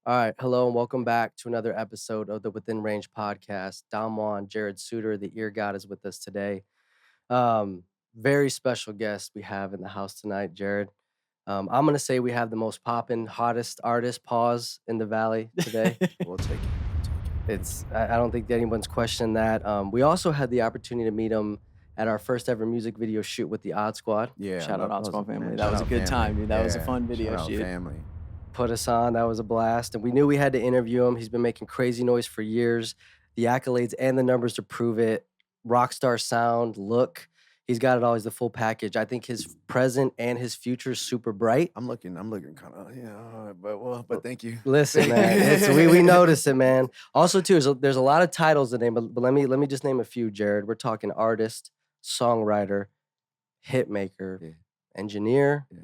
All right, hello and welcome back to another episode of the Within Range podcast. Don Juan, Jared Suter, the ear god, is with us today. Um, Very special guest we have in the house tonight, Jared. I'm gonna say we have the most poppin', hottest artist pause in the valley today. We'll take it. We'll take it. Thank It's I don't think anyone's questioned that. We also had the opportunity to meet him at our first ever music video shoot with the Odd Squad. you. Yeah, Shout out that was Odd family. man, That shout was a out good time, family. dude. That was a Yeah, fun video shout out shoot. family. Put us on. That was a blast. And we knew we had to interview him. He's been making crazy noise for years. The accolades and the numbers to prove it. Rockstar sound, look. He's got it all. He's the full package. I think his present and his future is super bright. I'm looking kind of but thank you. Listen, man, we notice it, man. Also, too, there's a lot of titles to name, but let me just name a few, Jared. We're talking artist, songwriter, hit maker, Yeah. engineer, Yeah.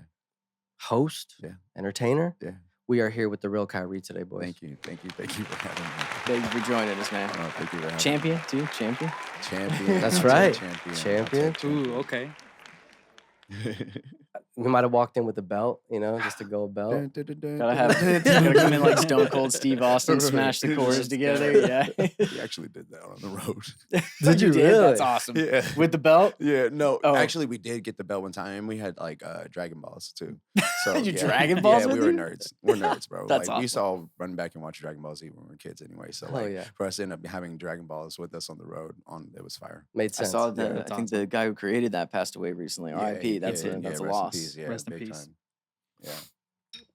host, Yeah. entertainer. Yeah. We are here with the real Khiry today, boys. Thank you for having me. Thank you for joining us, man. Oh, thank you for having Champion, too. Champion. me. Champion. That's I'll take right. Champion. Champion. Ooh, okay. We might have walked in with a belt, just a gold belt. Gotta come in like Stone Cold Steve Austin, smash the chords together. Yeah. We actually did that on the road. Did you did? really? That's awesome. Yeah. With the belt? Yeah, no. Oh. Actually, we did get the belt one time. We had like Dragon Balls too. So You yeah. Dragon Balls Yeah, with we were you? nerds. We're nerds, bro. That's We used to awesome. all run back and watch Dragon Ball Z when we were kids anyway. So Hell like yeah. for us to end up having Dragon Balls with us on the road, it was fire. Made I sense. saw Yeah, that. that's I think the guy who created that passed away recently. R.I.P. That's a rest in loss. peace, yeah, Rest in big peace. time. Yeah.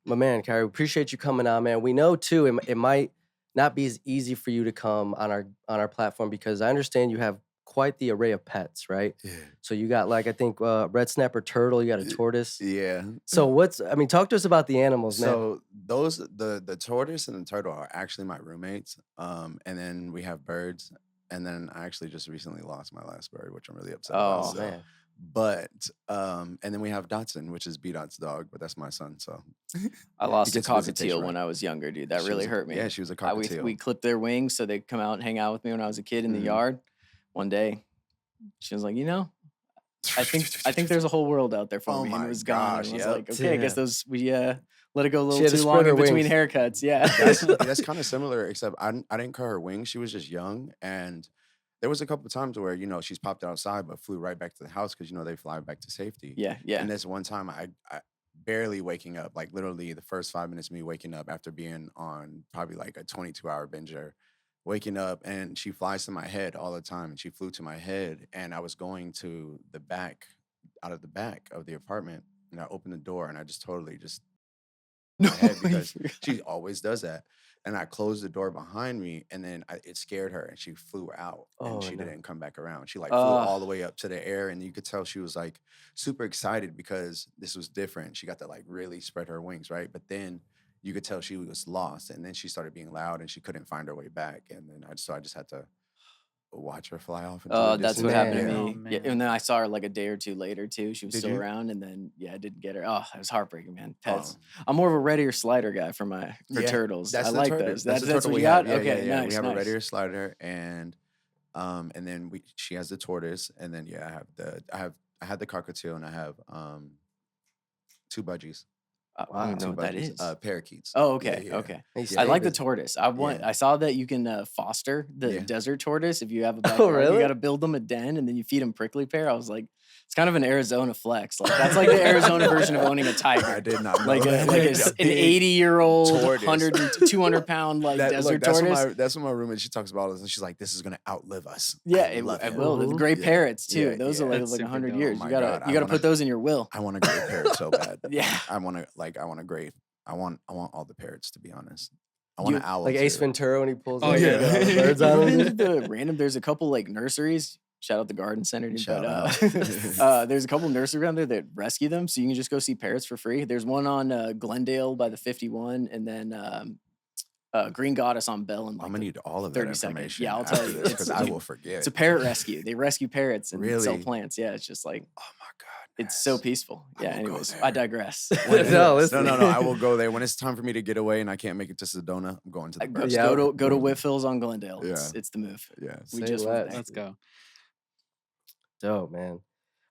My man, Khiry, appreciate you coming on, man. We know too, it might not be as easy for you to come on our platform because I understand you have quite the array of pets, right? Yeah. So you got like I think red snapper turtle, you got a tortoise. Yeah. So talk to us about the animals, man. So those the tortoise and the turtle are actually my roommates. And then we have birds. And then I actually just recently lost my last bird, which I'm really upset about. Oh, So- man. But and then we have Dotson, which is B Dot's dog, but that's my son. So I lost a gets visitation cockatiel when right. I was younger, dude. That She really was a- hurt me. Yeah, she was a We cockatiel. clipped their wings so they'd come out and hang out with me when I was a kid in the Mhm. yard. One day, she was like, I think there's a whole world out there for Oh me. And my it was gone. gosh, And I was yep. like, okay, I guess we let it go a She little had to too spread long her in between wings. haircuts. Yeah. that's kind of similar, except I didn't cut her wings. She was just young, and there was a couple of times where she's popped outside but flew right back to the house because they fly back to safety. yeah. And this one time, I barely waking up, like literally the first 5 minutes of me waking up after being on probably like a 22-hour binger, waking up, and she flies to my head all the time. And she flew to my head, and I was going to the back, out of the back of the apartment, and I opened the door, and I just totally just my head because she always does that. And I closed the door behind me, and then it scared her, and she flew out, Oh, and she no. didn't come back around. She like flew all the way up to the air, and you could tell she was like super excited because this was different. She got to like really spread her wings, right? But then you could tell she was lost, and then she started being loud, and she couldn't find her way back, and then I just had to watch her fly off. Into the That's distance. what happened to Man. me. Oh, Yeah, man. and then I saw her like a day or two later too. She was Did still you? around, and then I didn't get her. Oh, it was heartbreaking, man. Pets. Oh. I'm more of a red ear slider guy for Yeah, turtles. I the like turtle- those. That's That's the turtle what we you got. have. Yeah, Okay, yeah, yeah. nice. We have a red nice. ear slider, and then she has the tortoise, and then I had the cockatiel, and I have two budgies. I Wow. don't know Two what that budgies, is. parakeets. Oh, okay, Yeah, yeah. okay. He's Yeah. I like the David. tortoise. Yeah. I saw that you can foster the Yeah. desert tortoise if you have a Oh, backyard. really? You got to build them a den and then you feed them prickly pear. I was like, it's kind of an Arizona flex. Like that's like the Arizona version of owning a I tiger. did not know Like that. an Big 80-year-old, tortoise. 200-pound like desert that's tortoise. That's what my roommate, she talks about it, and she's like, this is gonna outlive us. Yeah, I love it him. will. The Mhm. gray Yeah. parrots too. Yeah, Those yeah. are like That's super 100 dope. years. Oh my You gotta God, I you gotta wanna- put those in your will. I want a gray parrot so bad. Yeah. I want a gray. I want all the parrots, to be honest. I want You- an owl. Like Ace too. Ventura when he pulls Oh, like, yeah. all the birds on Even him. there's a couple like nurseries. Shout out the garden center, dude. Shout There's a couple nurseries around there that rescue them, so you can just go see parrots for free. There's one on Glendale by the 51, and then Green Goddess on Bell. And I'm gonna need all of that 30 seconds. information. Yeah, I'll tell after you. this because I It's- will forget. It's a parrot rescue. They rescue parrots and sell Really? plants. Yeah, it's just like Oh my god, it's so Ness. peaceful. I Yeah. will go Anyways, I there. digress. No, listen. No. I will go there when it's time for me to get away and I can't make it to Sedona. I'm going to the Go, birds. Yeah. go to Whitfield's on Glendale. Yeah. It's the move. Yeah. We Say just less. went there. Let's go. Dope, man.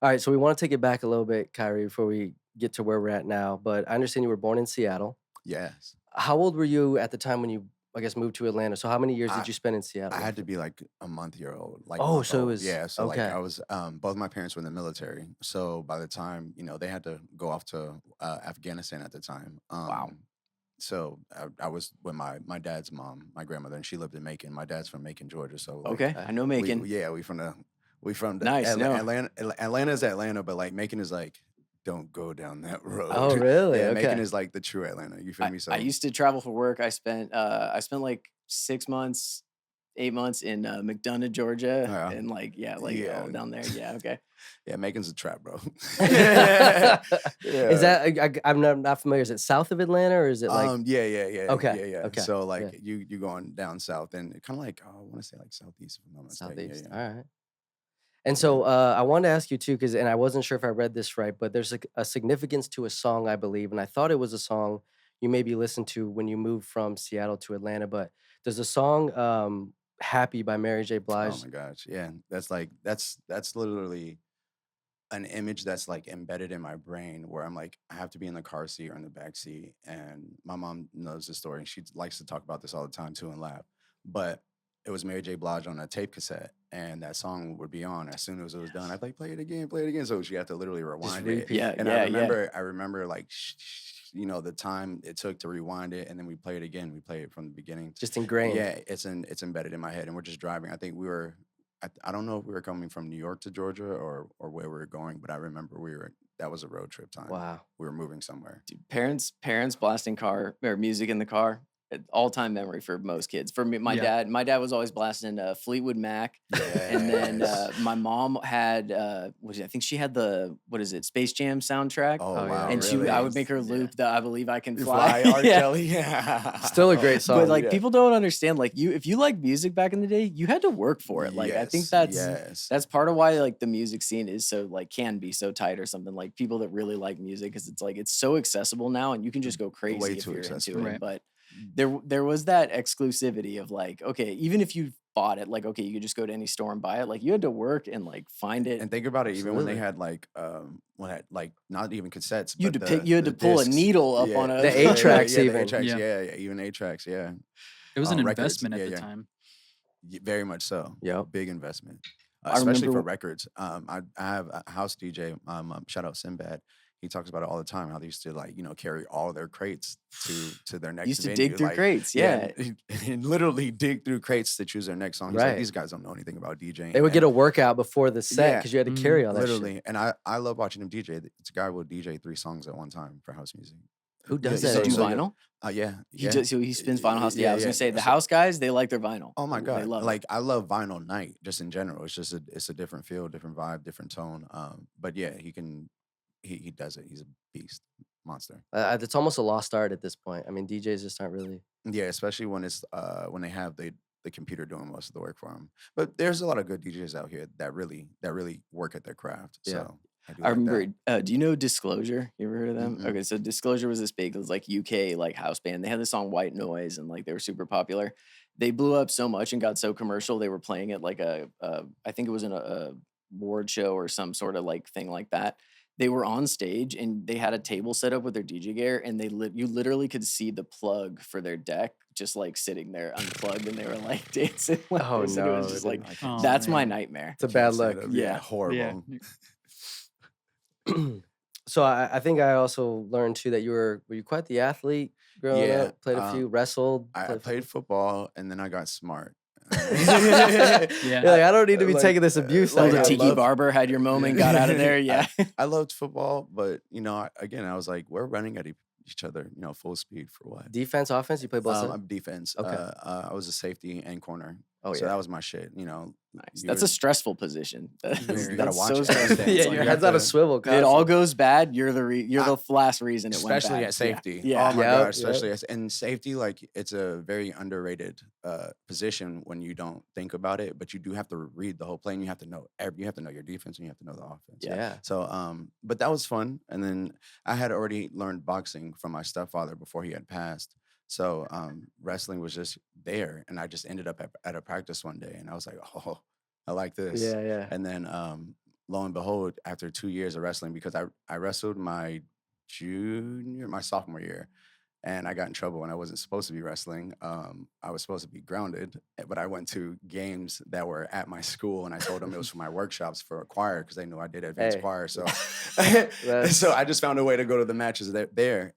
All right, so we want to take it back a little bit, Khiry, before we get to where we're at now. But I understand you were born in Seattle. Yes. How old were you at the time when you, I guess, moved to Atlanta? So how many years I did you spend in I Seattle had to roughly? be like a month-year old, like Oh, month so it old. was Yeah, so like I okay. was both my parents were in the military. So by the time, they had to go off to Afghanistan at the time. Wow. So I was with my dad's mom, my grandmother, and she lived in Macon. My dad's from Macon, Georgia. So like Okay, Okay. I know Macon. yeah, we from the Nice. No, Atlanta's Atlanta, but like Macon is like don't go down that Oh, road. really? Yeah, Macon Okay. is like the true Atlanta. You feel me? I So used to travel for work. I spent like 6 months, 8 months in McDonough, Georgia, yeah, and like yeah, like yeah, all down there. Yeah. Okay. yeah. Macon's a trap, bro. Is Yeah. that I'm not familiar. Is it south of Atlanta or is it like Yeah, yeah, yeah, okay, yeah, yeah. okay, So yeah, like you going down south and kind of like I want to say like southeast if I'm not mistaken. Yeah, southeast. yeah, All right. And yeah. so I wanted to ask you too, because and I wasn't sure if I read this right, but there's a significance to a song, I believe, and I thought it was a song you maybe listened to when you moved from Seattle to Atlanta. But does the song "Happy" by Mary J. Oh Blige? my gosh, yeah. That's like that's literally an image that's like embedded in my brain where I'm like, I have to be in the car seat or in the back seat. And my mom knows the story. And she likes to talk about this all the time too and laugh. But it was Mary J. Blige on a tape cassette, and that song would be on as soon as it was done. I'd like play it again, play it again. So she had to literally Just rewind it. repeat. Yeah. And Yeah. Yeah. I remember like, the time it took to rewind it, and then we play it again. We play it from the beginning. Just ingrained. Yeah, it's embedded in my head, and we're just driving. I think we were I don't know if we were coming from New York to Georgia or where we were going, but I remember that was a road trip time. Wow. We were moving somewhere. Dude, parents blasting car or music in the car. All time memory for most kids. For me, Yeah. my dad was always blasting Fleetwood Mac. And then Yes. my mom had I think she had the what is it, Space Jam soundtrack. Oh Oh, yeah. wow, And really? I would make her Yeah. loop the I Believe I Can You Fly. fly, R. Yeah. Kelly. Yeah. Still a great song. But like Yeah. people don't understand, like if you like music back in the day, you had to work for it. Like I think yes. that's part of why like the music scene is so like can be so tight or something. Like people that really like music, because it's like it's so accessible now and you can just go crazy Way if too you're accessible. into it. Right. But there was that exclusivity of like, okay, even if you bought it, like okay, you could just go to any store and buy it. Like you had to work and like find it. And think about it, even when they Absolutely. had like when had like not even cassettes, You had but to you had the to pull a discs. needle up Yeah. on a The 8-tracks yeah, the even. 8-tracks, Yeah. yeah, even 8-tracks, yeah. It was an Records, investment at yeah, the yeah. time. Very much so. Yep. Big investment, I especially remember for records. I have a house DJ. Shout out Sinbad. He talks about it all the time. How they used to carry all their crates to their next used to venue. dig through Like, crates. yeah, Yeah. and literally dig through crates to choose their next song. He's like, Right. these guys don't know anything about DJing. They would get And a workout before the set yeah, because you had to Mhm. carry all that shit. literally. And I love watching him DJ. It's a guy who will DJ 3 songs at one time for house music. Who Yeah, does Does that he do anymore? vinyl? Yeah, He yeah. does. So he spins vinyl house. Yeah, I was gonna say the So- house guys. They like their vinyl. Oh my They god! love it. Like I love vinyl night just in general. It's just it's a different feel, different vibe, different tone. But yeah, he does it. He's a beast, monster. It's almost a lost art at this point. I mean, DJs just aren't really. Yeah, especially when it's when they have the computer doing most of the work for them. But there's a lot of good DJs out here that really work at their craft. Yeah. So I do I like remember. that. Do you know Disclosure? You ever heard of them? Mm-mm. Okay, so Disclosure was this big. It was like UK like house band. They had the song White Noise, and like they were super popular. They blew up so much and got so commercial. They were playing it like I think it was in a award show or some sort of like thing like that. They were on stage and they had a table set up with their DJ gear, and you literally could see the plug for their deck just like sitting there unplugged, and they were like dancing. Like Oh, this, and it was no, just it like I can't Oh, that's my man. nightmare. It's a bad stand look. up. Yeah. horrible. So I think I also learned too that were you quite the athlete growing Yeah, up? Played a few, wrestled. I played football and then I got smart. Yeah. You're like, I don't need to be Like, taking this abuse. Pulled I a I tiki love- barber, had your moment, got out of there. Yeah. I loved football, but again, I was like, we're running at each other, full speed for what? Defense, offense. You play both sides. I'm defense. Okay. I was a safety and corner. Oh So yeah. that was my shit. Nice. You That's were- a stressful position. You That's gotta watch so it. stressful. Yeah, yeah, It's your like, you head's have on a to- swivel. if it all constantly. goes bad, you're the last reason it went especially bad. at safety. Yeah. Oh my Yep, gosh, yep. especially and safety, like it's a very underrated position when you don't think about it, but you do have to read the whole play and you have to know you have to know your defense and you have to know the offense. Yeah. So but that was fun. And then I had already learned boxing from my stepfather before he had passed. So wrestling was just there. And I just ended up at a practice one day and I was like, oh, I like this. Yeah, yeah. And then lo and behold, after 2 years of wrestling, because I wrestled my sophomore year, and I got in trouble when I wasn't supposed to be wrestling. I was supposed to be grounded, but I went to games that were at my school, and I told them it was for my workshops for a choir because they knew I did advanced Hey, choir. So, that's so I just found a way to go to the matches there.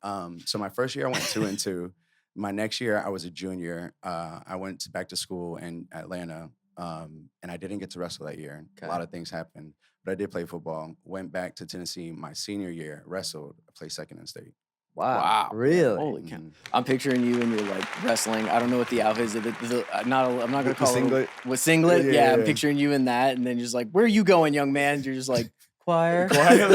So my first year I went 2-2. My next year I was a junior. I went back to school in Atlanta, and I didn't get to wrestle that year. A okay. lot of things happened, but I did play football. Went back to Tennessee my senior year, wrestled, played second in state. Wow, Wow. really? Holy cow. Mhm. I'm picturing you and you're like wrestling. I don't know what the outfit is. I'm not gonna The call singlet? it with singlet. Yeah, Yeah, I'm yeah. picturing you in that, and then you're just like, "Where are you going, young man?" You're just like, "Choir, choir."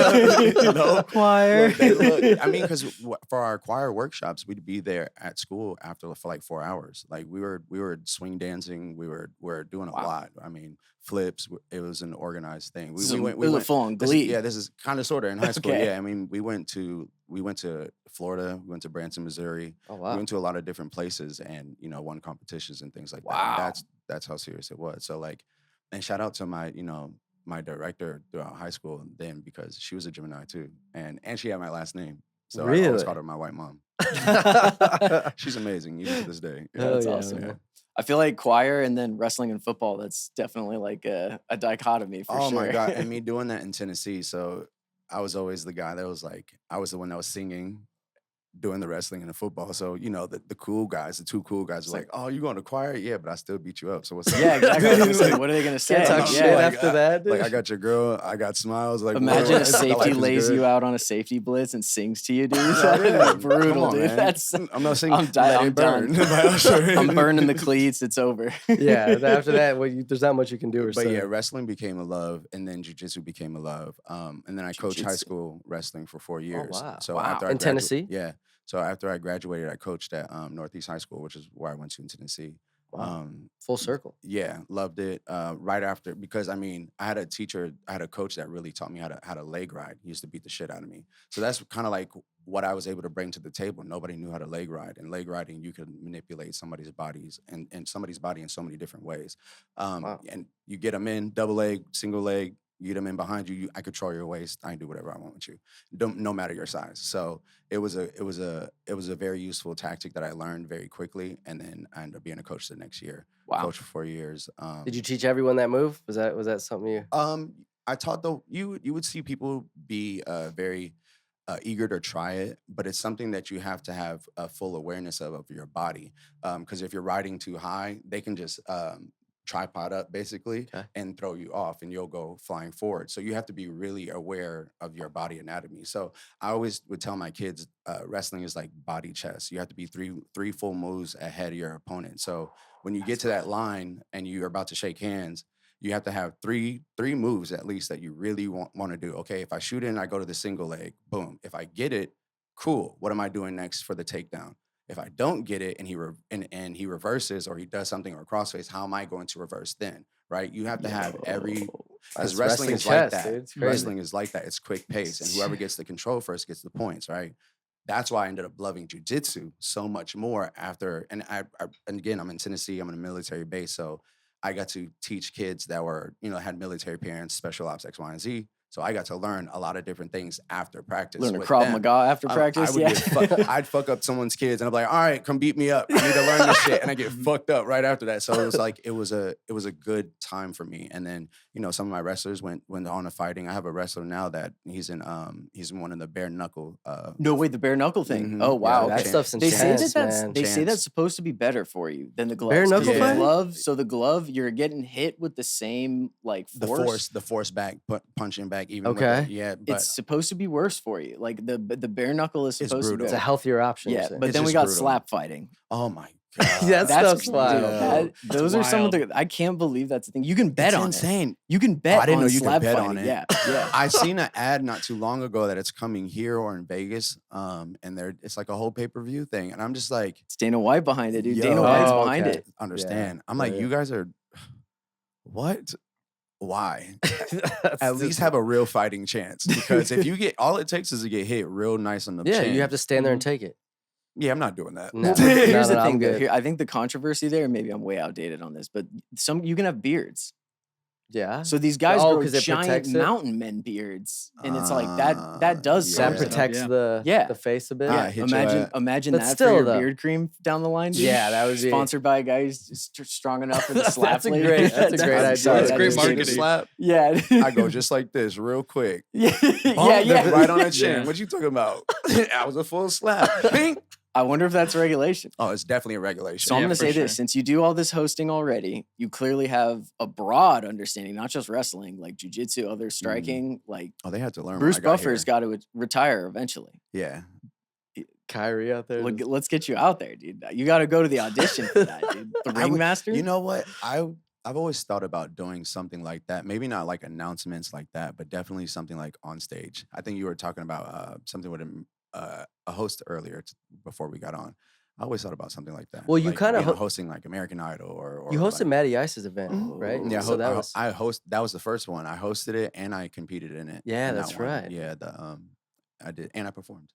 Look, I mean, because for our choir workshops, we'd be there at school for like 4 hours. Like we were swing dancing. We were doing a Wow. lot. I mean, flips. It was an organized thing. We So went. it We was a went. full on This, glee. yeah, this is kind of sort of in high school. Okay. Yeah, I mean, we went to Florida. We went to Branson, Missouri. Oh We wow. went to a lot of different places and won competitions and things like that. Wow. And that's how serious it was. So like, and shout out to my director throughout high school then because she was a Gemini too, and she had my last name, so I always Really? called her my white mom. She's amazing even to this day. Hell That's yeah, awesome. man. I feel like choir and then wrestling and football. That's definitely like a dichotomy for Oh sure. my god! And me doing that in Tennessee, so I was always the guy that was like, I was the one that was singing, doing the wrestling and the football. So the cool guys, the two cool guys, It's were like, "Oh, you going to choir? Yeah, but I still beat you up. So what's up?" Yeah, exactly. I was gonna say, Like, what are they gonna say? Can't talk I'm shit Yeah. like, after that. Like I dude. got your girl, I got smiles. Like Imagine whoa, a life safety is lays good. you out on a safety blitz and sings to you, dude. Yeah, That would come be brutal, on, dude. man. That's I'm not saying I'm let I'm it burn. done. by Usher. I'm burning the cleats. It's over. Yeah, after that, there's not much you can do or But say. yeah, wrestling became a love, and then jujitsu became a love. And then I coached high Jiu-jitsu. school wrestling for 4 years. wow. So Wow. after I In Tennessee? yeah. So after I graduated, I coached at Northeast High School, which is where I went to in Tennessee. Wow. Um, Full circle. yeah, loved it. Right after, because I mean, I had a coach that really taught me how to leg ride. He used to beat the shit out of me. So that's kind of like what I was able to bring to the table. Nobody knew how to leg ride, and leg riding, you could manipulate somebody's bodies and somebody's body in so many different ways. Wow. And you get them in double leg, single leg. You get them in behind you. I control your waist. I can do whatever I want with you, no matter your size. So it was a very useful tactic that I learned very quickly, and then I ended up being a coach the next year. Wow. Coached for 4 years. Did you teach everyone that move? Was that something you? I taught you would see people be very eager to try it, but it's something that you have to have a full awareness of your body. Because if you're riding too high, they can just tripod up basically Okay. and throw you off, and you'll go flying forward. So you have to be really aware of your body anatomy. So I always would tell my kids, wrestling is like body chess. You have to be three full moves ahead of your opponent. So when you get to that line and you're about to shake hands, you have to have three moves at least that you really want to do. Okay, if I shoot in, I go to the single leg. Boom. If I get it, cool. What am I doing next for the takedown? If I don't get it and and he reverses or he does something or crossface, how am I going to reverse then? Right? You have to have every Yo. because That's wrestling is chess, like that. dude. It's crazy. Wrestling is like that. It's quick pace, and whoever gets the control first gets the points. Right? That's why I ended up loving jujitsu so much more after. And and again, I'm in Tennessee. I'm in a military base, so I got to teach kids that were had military parents, special ops X, Y, and Z. So I got to learn a lot of different things after practice. Learn a with Krav them. Maga after I practice. would Yeah. I'd fuck up someone's kids, and I'm like, all right, come beat me up. I need to learn this shit, and I get fucked up right after that. So it was like it was a good time for me. And then some of my wrestlers went on to fighting. I have a wrestler now that he's in one of the bare knuckle. No way, the bare knuckle thing. Mhm. Oh Yeah, wow. that Okay. stuff's They say intense, that's man. they say Chance. that's supposed to be better for you than the gloves. Bare 'cause knuckle the fighting? glove. So the glove, you're getting hit with the same like force. The force back, punching back, even with Okay. it. Yeah, but It's supposed to be worse for you. Like the bare knuckle is It's supposed to be brutal. It's a better. healthier option. you're Yeah, saying. but It's then we just got brutal. slap fighting. oh my That god, stuff's Dude, wild. that- those are some of the. I can't believe that's the thing. You can bet it's on it. insane. You can bet. I didn't on know you could slap bet fighting. on it. Yeah, yeah. I seen an ad not too long ago that it's coming here or in Vegas, and it's like a whole pay-per-view thing, and I'm just like, It's Dana White behind it, dude. Yo. Dana White's Oh, behind okay. it. understand. I'm Yeah, like, yeah. you guys are what? Why? That's At least just- have a real fighting chance, because if you get all it takes is to get hit real nice on the Yeah, chin. you have to stand there and take it. Yeah, I'm not doing that. No. Here's the no, thing, I'm though. good. Here, I think the controversy there. Maybe I'm way outdated on this, but you can have beards. Yeah. So these guys Oh, grow 'cause it giant protects it? mountain men beards, and it's like that does That Yeah. something. protects Yeah. Yeah. the face a bit. Ah, Yeah, hit you imagine at- imagine But that still, for your though. beard cream down the line, dude. Yeah, that would be- sponsored by a guy who's strong enough for the slap. That's a blade. great That's idea. I'm That's sorry, That's I great just did a marketing. slap. Yeah, I go just like this, real quick. yeah, Bonk, yeah. right on the chin. Yeah. What you talking about? I was a full slap. Bing. I wonder if that's regulation. Oh, it's definitely a regulation. So I'm Yeah, going to for say sure. this: since you do all this hosting already, you clearly have a broad understanding, not just wrestling, like jujitsu, other striking. Like Oh, they had to learn. Bruce when I got Buffer's here. got to retire eventually. Yeah. Kyrie out there. Look, just- let's get you out there, dude. You got to go to the audition for that, dude. The I would- ringmaster. You know what? I've always thought about doing something like that. Maybe not like announcements like that, but definitely something like on stage. I think you were talking about something with a host earlier before we got on. I always thought about something like that. Well, you like kinda being ho- hosting like American Idol or you hosted like, Matty Ice's event, right? Yeah, So that was that was the first one. I hosted it and I competed in it. Yeah, in that that's one. right. Yeah, I did and I performed.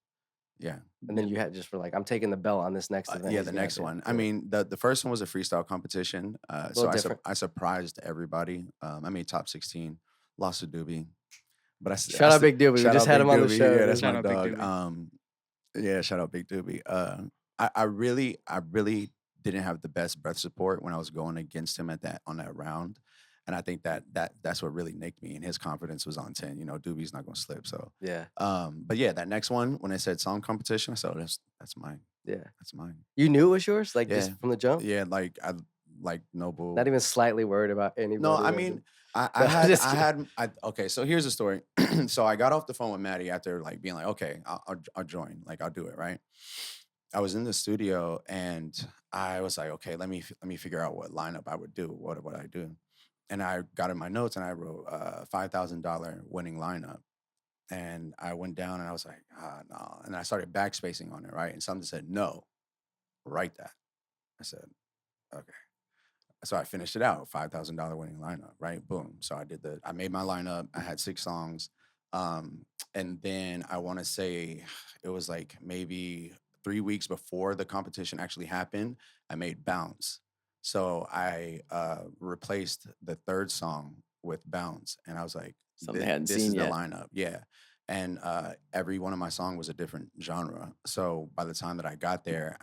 Yeah. and then you had just for like, I'm taking the belt on this next event. Yeah, he's the gonna next do. one. I Yeah. mean, the first one was a freestyle competition. So Little different. I surprised everybody. I made top 16, lost to Doobie. But Shout out Big Doobie. We shout just out had Big him on the Doobie. show, Yeah, that's dude. my Shout out Big dog. Doobie. Yeah, shout out Big Doobie. I really didn't have the best breath support when I was going against him on that round. And I think that's what really nicked me. And his confidence was on 10. You know, Doobie's not gonna slip. So Yeah, but yeah, that next one, when I said song competition, I said, oh, that's mine. yeah. That's mine. You knew it was yours, like just Yeah. from the jump. Yeah, like I like Noble. Not even slightly worried about anybody. No, I was mean, it? I No, had just I kidding. had okay. So here's the story. So I got off the phone with Maddie after like being like, okay, I'll join, like I'll do it, right? I was in the studio and I was like, okay, let me figure out what lineup I would do. What would I do? And I got in my notes and I wrote $5,000 winning lineup. And I went down and I was like, no. And I started backspacing on it, right? And something said, no, write that. I said, okay. So I finished it out, $5,000 winning lineup, right? Boom. So I made my lineup. I had 6 songs. And then I want to say it was like maybe 3 weeks before the competition actually happened, I made Bounce. So I replaced the third song with Bounce. And I was like, Something they hadn't this seen is yet. the lineup. Yeah. And every one of my songs was a different genre. So by the time that I got there,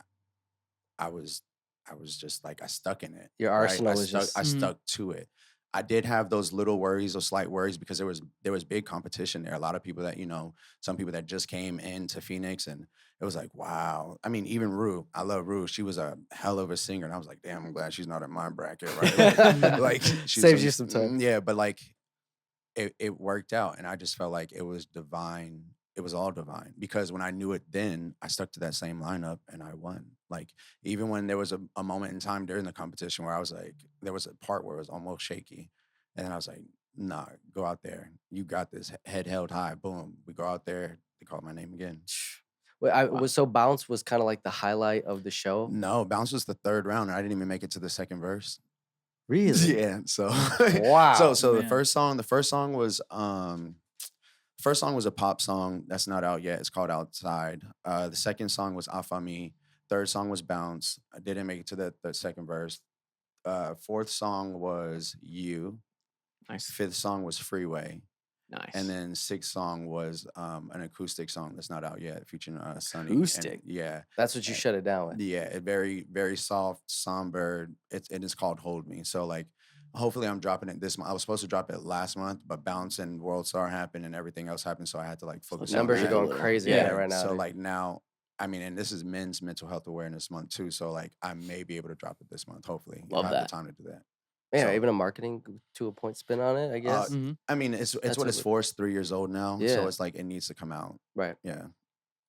I was just like, I stuck in it. Your right? arsenal I was stuck, just- I Mhm. stuck to it. I did have those little worries, those slight worries, because there was big competition there. A lot of people that, some people that just came into Phoenix, and it was like, wow. I mean, even Rue, I love Rue. She was a hell of a singer, and I was like, damn, I'm glad she's not in my bracket, right? Like she's Saves you some time. Yeah, but like it worked out, and I just felt like it was divine. It was all divine because when I knew it then, I stuck to that same lineup and I won. Like even when there was a moment in time during the competition where I was like, there was a part where it was almost shaky, and then I was like, nah, go out there, you got this. Head held high. Boom, we go out there. They called my name again. Wait, I Wow. was so Bounce was kind of like the highlight of the show. No, Bounce was the third round, and I didn't even make it to the second verse. Really? Yeah. So Wow. So the Man. first song was first song was a pop song that's not out yet. It's called Outside. The second song was Afami. Third song was Bounce. I didn't make it to the second verse. Fourth song was You. Nice, Fifth song was Freeway. nice. And then sixth song was an acoustic song that's not out yet, featuring Sunny. Acoustic? Yeah. That's what you shut it down with. Yeah, very, very soft, somber. It's called Hold Me. So like hopefully I'm dropping it this month. I was supposed to drop it last month, but Bounce and World Star happened and everything else happened. So I had to like focus on Numbers are that. going crazy on Yeah. that right now. So dude. like now, I mean, and this is Men's Mental Health Awareness Month too. So like I may be able to drop it this month, hopefully. Love if I have that. the time to do that. yeah, so- even a marketing to a point spin on it, I guess. Mhm. I mean, it's That's what a it's li- for. It's 3 years old now. Yeah. So it's like it needs to come out. Right. Yeah.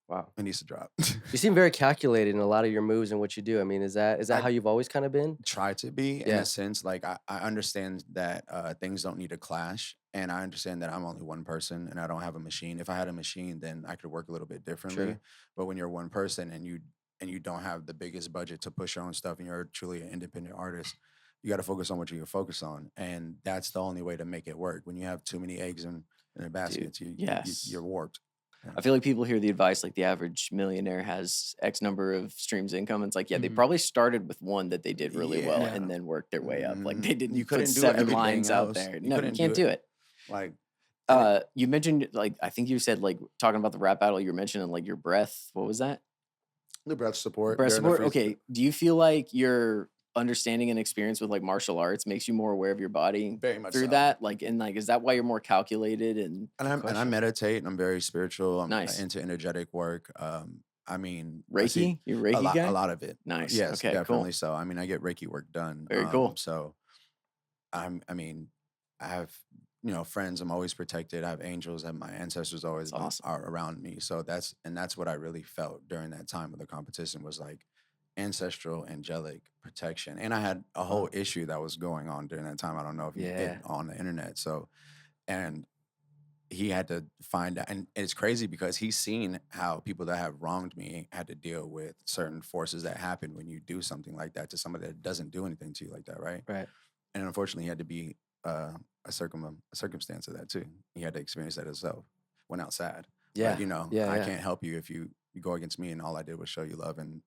Wow. It needs to drop. You seem very calculated in a lot of your moves and what you do. I mean, is that I- how you've always kind of been? Try to be in Yeah. a sense. Like I understand that things don't need to clash. And I understand that I'm only one person and I don't have a machine. If I had a machine, then I could work a little bit differently. Sure. But when you're one person and you don't have the biggest budget to push your own stuff and you're truly an independent artist, you got to focus on what you can focus on. And that's the only way to make it work. When you have too many eggs in a basket, yes. you're warped. I feel like people hear the advice like the average millionaire has X number of streams of income. And it's like, yeah, they Mhm. probably started with one that they did really well Yeah. and then worked their way up. Like Mhm. they You didn't put couldn't do 7 everything lines out else. there. You No, you couldn't can't do do it. it. Like, and You mentioned like I think you said like talking about the rap battle. You were mentioning like your breath. What was that? the breath support Breath during the support. freeze. Okay. Do you feel like your understanding and experience with like martial arts makes you more aware of your body Very much through so. that? Like, and like, is that why you're more calculated and And I question. meditate, and I'm very spiritual. I'm Nice. into energetic work. I mean, I Reiki? You're a Reiki guy? a lot of it. Nice. Yes, Okay, cool. definitely so. I mean, I get Reiki work done. Very cool. So I mean, I have, friends. I'm always protected. I have angels, and my ancestors always That's awesome. are around me. So that's what I really felt during that time of the competition was like ancestral angelic protection. And I had a whole issue that was going on during that time. I don't know if you've Yeah. been on the internet. So, and he had to find out, and it's crazy because he's seen how people that have wronged me had to deal with certain forces that happen when you do something like that to somebody that doesn't do anything to you like that, right? Right. And unfortunately, he had to be a circumstance of that too. He had to experience that himself. Went outside. Yeah. But, Yeah. I yeah. can't help you if you go against me, and all I did was show you love, and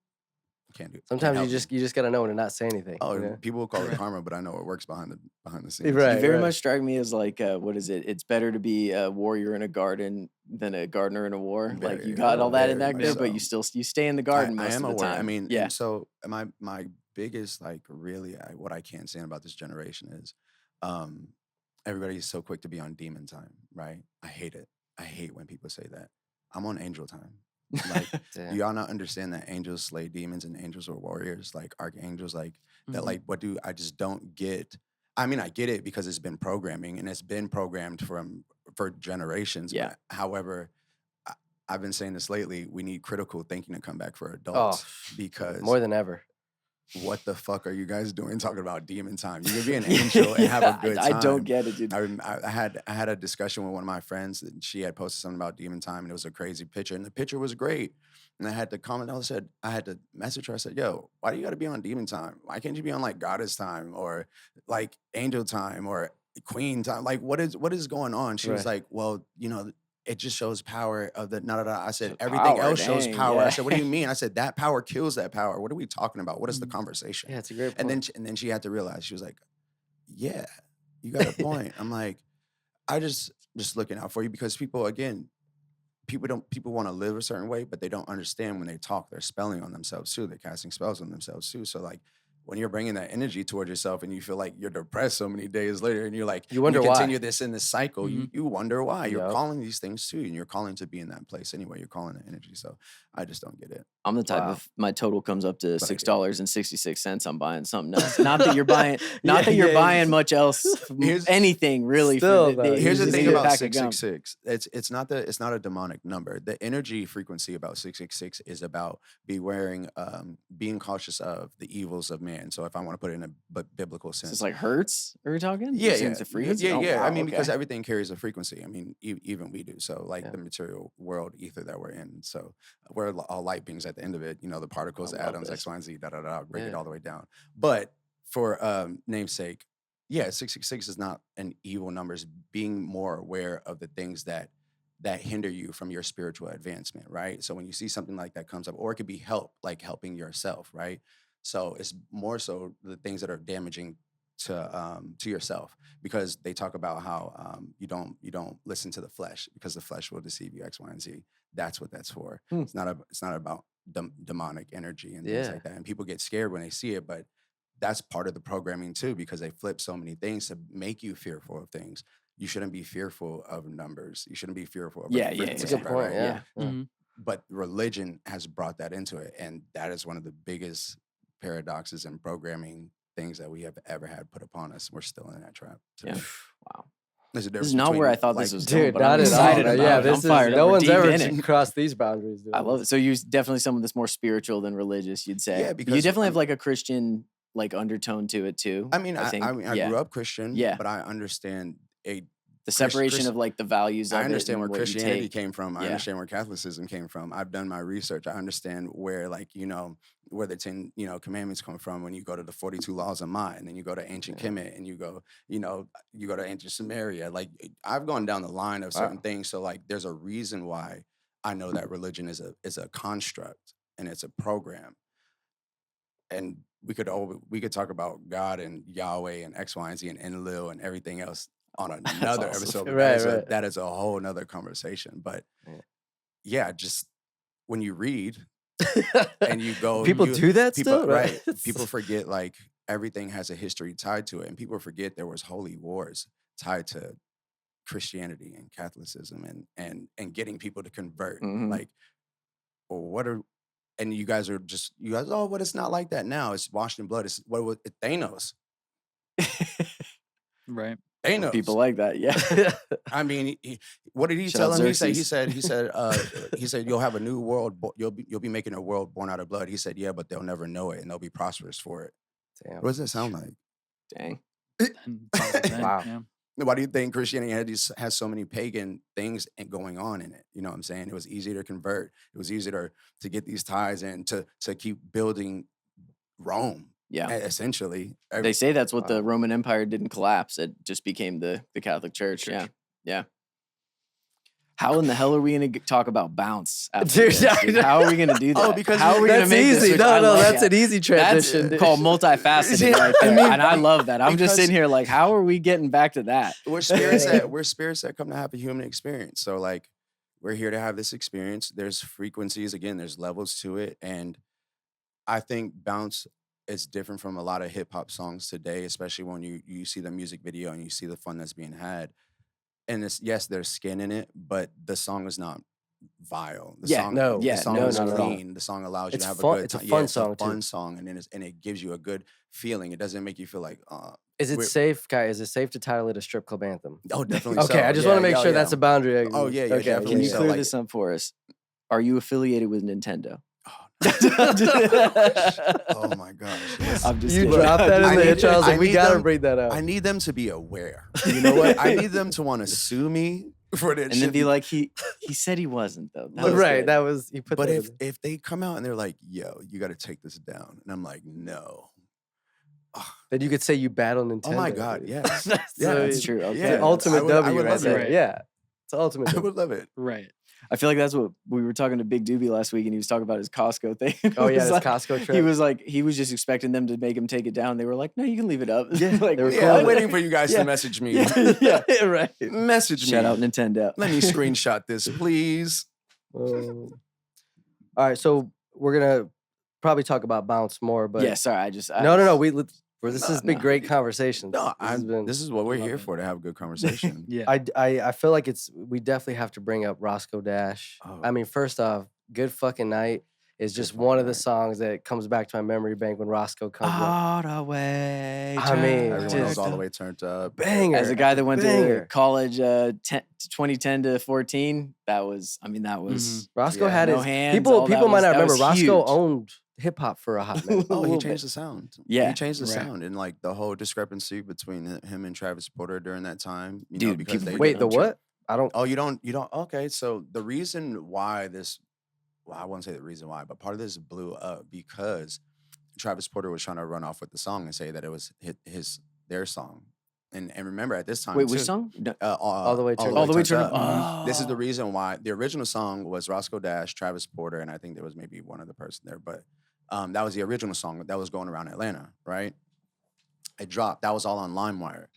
can't Sometimes you help just gotta know when to not say anything. Oh, you know? people will call it karma, but I know it works behind the scenes. Right. You very much strike me as like, what is it? It's better to be a warrior in a garden than a gardener in a war. Like you Very, got all that in very there, much but so. you stay in the garden I most am of the aware. time. I mean, yeah. and so my biggest like really what I can't stand about this generation is um everybody is so quick to be on demon time, right? I hate it. I hate when people say that. I'm on angel time. Like, do Damn. y'all not understand that angels slay demons and angels are warriors, like archangels, like that? Mhm. Like, what do I just don't get? I mean, I get it because it's been programming and it's been programmed for generations. Yeah. But however, I, I've been saying this lately. We need critical thinking to come back for Oh, adults because more than ever. what the fuck are you guys doing talking about demon time? You can be an angel and have a good time. I don't get it, dude. I had a discussion with one of my friends, and she had posted something about demon time, and it was a crazy picture, and the picture was great. And I had to comment. I had to message her. I said, "Yo, why do you got to be on demon time? Why can't you be on like goddess time or like angel time or queen time? Like what is going on?" She was Right. like, "Well, it just shows power of the no. I said Shows everything power, else shows dang, power. yeah. I said, what do you mean? I said that power kills that power. What are we talking about? What is the Mhm. conversation? Yeah, it's a great point. And then she had to realize, she was like, yeah, you got a point. I'm like, I just looking out for you because people want to live a certain way, but they don't understand when they talk. They're spelling on themselves too. They're casting spells on themselves too. So like when you're bringing that energy towards yourself and you feel like you're depressed so many days later and you're like, You wonder you why. continue this in this cycle, you wonder why. You're Yup. calling these things too, and you're calling to be in that place anyway. You're calling the energy. So I just don't get it. I'm the type Wow. of my total comes up to But I get it. $6.66. I'm buying something else. Not that you're buying, not Yeah, that you're yeah, buying much else, Here's- anything really. Still, for though, Here's the you thing just about pack of gum. 666. It's not a demonic number. The energy frequency about 666 is about being cautious of the evils of man. So if I want to put it in a biblical So sense, it's like hertz. Are we talking? yeah, Seems the frequency. yeah, Oh, yeah. I wow, mean, because okay. everything carries a frequency. I mean, even we do. So, like Yeah. the material world, ether that we're in. So, we're all light beings at the end of it. The particles, I the love atoms, this. X, Y, and Z, break it Yeah. all the way down. But for namesake, yeah, 666 is not an evil number. It's being more aware of the things that hinder you from your spiritual advancement, right? So when you see something like that comes up, or it could be help, like helping yourself, right? So it's more so the things that are damaging to yourself, because they talk about how you don't listen to the flesh because the flesh will deceive you, X, Y, and Z. That's what that's for. Hmm. It's not about demonic energy and things Yeah. like that. And people get scared when they see it, but that's part of the programming too, because they flip so many things to make you fearful of things. You shouldn't be fearful of numbers. You shouldn't be fearful of Yeah, a yeah, That's a frequency, good point. right? Yeah. Yeah. yeah. Mhm. But religion has brought that into it, and that is one of the biggest paradoxes and programming things that we have ever had put upon us. We're still in that trap today. Yeah. Wow. There's a This difference is not where I between, thought this like- was going, Dude, but I'm not at all. excited man. about Yeah, it. this I'm is fired up. no We're one's deep ever in it. crossed these boundaries. Dude. I love it. So you definitely someone that's more spiritual than religious, you'd say. Yeah, But you because, definitely I have mean- like a Christian like undertone to it too. I mean, think. I yeah. grew up Christian, Yeah. but I understand The separation Chris- of like the values of I understand it where and what you Christianity take. came from. I Yeah. understand where Catholicism came from. I've done my research. I understand where, like, where the 10, commandments come from when you go to the 42 laws of Ma'at, and then you go to ancient Kemet, and you go to ancient Samaria. Like, I've gone down the line of certain things. So, like, there's a reason why I know that religion is a construct and it's a program. And we could talk about God and Yahweh and X, Y, and Z and Enlil and everything else on That's another awesome. episode. But Right. that is a whole nother conversation. But Yeah. yeah, just when you read and you go, People do that people still, right. People forget like everything has a history tied to it, and people forget there was holy wars tied to Christianity and Catholicism and getting people to convert. Mhm. Like, well, what are and you guys, oh, but it's not like that now. It's washed in blood. It's what was it, Thanos. Right. Thanos. People like that, yeah. I mean, what did he Shout tell out him? Xerxes. He said, you'll have a new world. You'll be making a world born out of blood. He said, yeah, but they'll never know it and they'll be prosperous for it. Damn. What does that sound like? Dang. And it's all the same, Wow. Yeah. Why do you think Christianity has so many pagan things going on in it? You know what I'm saying? It was easy to convert. It was easier to get these ties and to keep building Rome. Yeah. Essentially. They say that's what Wow. the Roman Empire didn't collapse. It just became the Catholic Church. Yeah. Yeah. How in the hell are we going to talk about bounce? After Dude, this, I dude? know. How are we going to do that? Oh, because how are we going to That's make this easy. switch? No, I love that's that. an easy transition. That's called multifaceted right there. And I love that. I'm just because- sitting here like, how are we getting back to that? We're spirits that come to have a human experience. So like we're here to have this experience. There's frequencies, again, there's levels to it. And I think bounce is different from a lot of hip hop songs today, especially when you see the music video and you see the fun that's being had. And yes, there's skin in it, but the song is not vile. The Yeah, song, no, the yeah, song no, is not at all. clean. The song allows you It's to have fun- a good it's a time. fun Yeah, song, it's a too. fun song, and it gives you a good feeling. It doesn't make you feel like, Is it We're- safe, Kai? Is it safe to title it a strip club anthem? oh, definitely. Okay, so. I just Yeah, want to make yeah, sure yeah. that's a boundary. Oh, yeah, yeah, Okay, definitely. Can you So, clear like- this up for us? Are you affiliated with Nintendo? Oh my gosh. Yes. I'm just You kidding. dropped that I in the need- intro. I was I like, we need gotta them- bring that up. I need them to be aware. You know what? I need them to want to sue me for that And shit. then be like, he said he wasn't though. That was Right, good. that was you put but that if in. if they come out and they're like, yo, you got to take this down. And I'm like, no. Then you could say you battle Nintendo. Oh my God, dude. yes. That's, Yeah, so That's it's true. Okay. the Yeah, ultimate I would W right love there. it. Yeah, it's the ultimate. I W. would love it. Right. I feel like that's what we were talking to Big Doobie last week, and he was talking about his Costco thing. Oh It yeah, was this like- Costco trip. He was like, he was just expecting them to make him take it down. They were like, no, you can leave it up. Yeah, like, they were Yeah, cool. I'm waiting for you guys Yeah. to message me. Yeah. right. Message Shout me. out Nintendo. Let me screenshot this, please. All right, so we're gonna probably talk about bounce more, but Yeah, sorry, I no. This has been no. great conversations. No, This has been. this is what we're Love here it. for, to have a good conversation. Yeah. I feel like we definitely have to bring up Roscoe Dash. Oh. I mean, first off, "Good Fucking Night" is just one of the songs that comes back to my memory bank when Roscoe comes up. All the way. I mean, Everyone just was all the way turned up. Banger. As a guy that went to banger. college 2010 to 14, that was Roscoe Yeah. had no his hands, people. all that People might was- not that remember was Roscoe huge. owned hip hop for a hot minute. Oh, he little changed bit. the sound. Yeah. He changed the Right. sound, and like the whole discrepancy between him and Travis Porter during that time. You know, Dude, because people they Wait, the what? I don't. Oh, you don't. Okay, so the reason why this, well, I won't say the reason why, but part of this blew up because Travis Porter was trying to run off with the song and say that it was their song, and remember at this time. Wait, which too, song? No, All the way turned All the way Turned turned Up. up. This is the Oh. reason why the original song was Roscoe Dash, Travis Porter, and I think there was maybe one other person there, but that was the original song that was going around Atlanta, right? It dropped. That was all on LimeWire.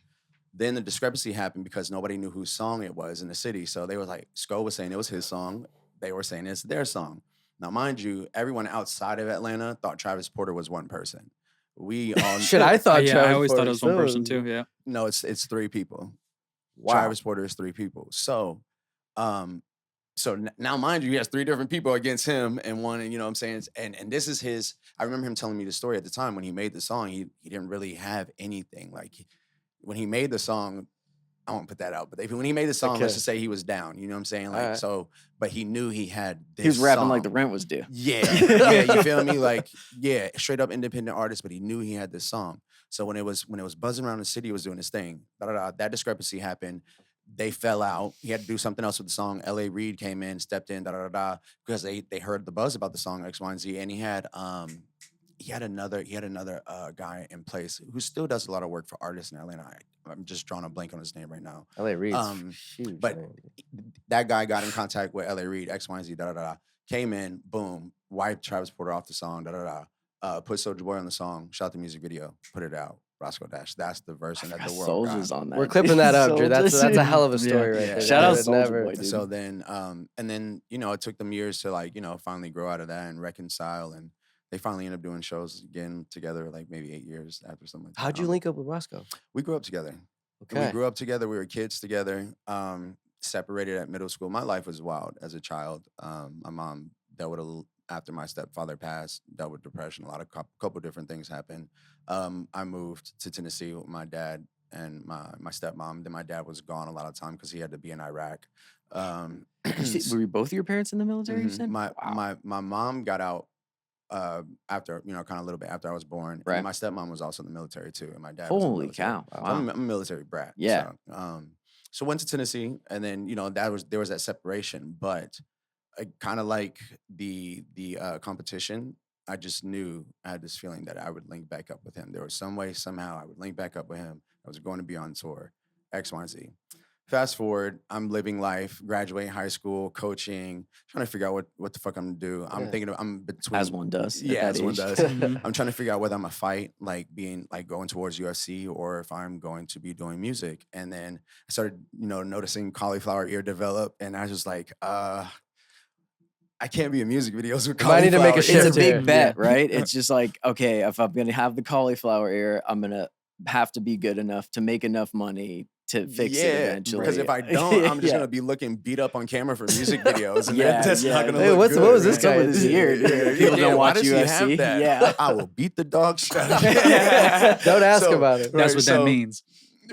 Then the discrepancy happened because nobody knew whose song it was in the city. So they were like, Sko was saying it was his song. They were saying it's their song. Now, mind you, everyone outside of Atlanta thought Travis Porter was one person. We all Shit, I thought. Yeah, I Travis always thought Porter it was one too. person too. Yeah. No, it's three people. Wow. Travis Porter is three people. So, now, mind you, he has three different people against him, and one, and you know what I'm saying? And this is his. I remember him telling me the story at the time when he made the song. He didn't really have anything. Like when he made the song, I won't put that out, but when he made the song, Okay. let's just say he was down. You know what I'm saying? Like Alright. so, but he knew he had. This He was rapping like song. the rent was due. Yeah, yeah, you feel me? Like, yeah, straight up independent artist, but he knew he had this song. So when it was buzzing around the city, he was doing his thing. That discrepancy happened. They fell out. He had to do something else with the song. L.A. Reid came in, stepped in, because they heard the buzz about the song X, Y, and Z, and he he had another guy in place who still does a lot of work for artists in Atlanta. I'm just drawing a blank on his name right now. L.A. Reid's Um, huge. but Man. that guy got in contact with L.A. Reid, X, Y, and Z, da da da. Came in, boom, wiped Travis Porter off the song, da da da. Put Soulja Boy on the song, shot the music video, put it out. Roscoe Dash. That's the version that the world Soulja's got. on that. We're clipping that up, Drew. That's Soulja's- a hell of a story right Yeah. there. Shout I out would Soulja never- Boy, dude. So then, and then, you know, it took them years to like, you know, finally grow out of that and reconcile. And they finally ended up doing shows again together, like maybe 8 years after something like that. How'd you link up with Roscoe? We grew up together. Okay. We grew up together. We were kids together. Separated at middle school. My life was wild as a child. My mom dealt with after my stepfather passed, dealt with depression. A lot of couple different things happened. I moved to Tennessee with my dad and my stepmom. Then my dad was gone a lot of time because he had to be in Iraq. Were both of your parents in the military? You Mhm. said My mom got out after, you know, kind of a little bit after I was born. Right. And my stepmom was also in the military too, and my dad was in the Holy military. cow! So Wow. I'm a military brat. Yeah. So went to Tennessee, and then, you know, there was that separation, but kind of like the competition. I just knew I had this feeling that I would link back up with him. There was some way, somehow, I would link back up with him. I was going to be on tour, X, Y, and Z. Fast forward, I'm living life, graduating high school, coaching, trying to figure out what the fuck I'm gonna do. I'm Yeah. thinking I'm between As one does. at yeah, that as one age. does. Mhm. I'm trying to figure out whether I'm gonna fight, like being like going towards UFC, or if I'm going to be doing music. And then I started, you know, noticing cauliflower ear develop, and I was just like, I can't be in music videos with You might need to cauliflower make a It's shift a ear. here. big bet, right? It's just like, okay, if I'm gonna have the cauliflower ear, I'm gonna have to be good enough to make enough money to fix it eventually. Because if I don't, I'm just Yeah. gonna be looking beat up on camera for music videos, and Yeah, that's yeah. not gonna Hey, look what good. was this right? guy With his ear, dude. People don't why watch does he UFC. have that? Yeah. I will beat the dog shit out of Yeah. you. Don't ask So, about it. That's right, what so- that means.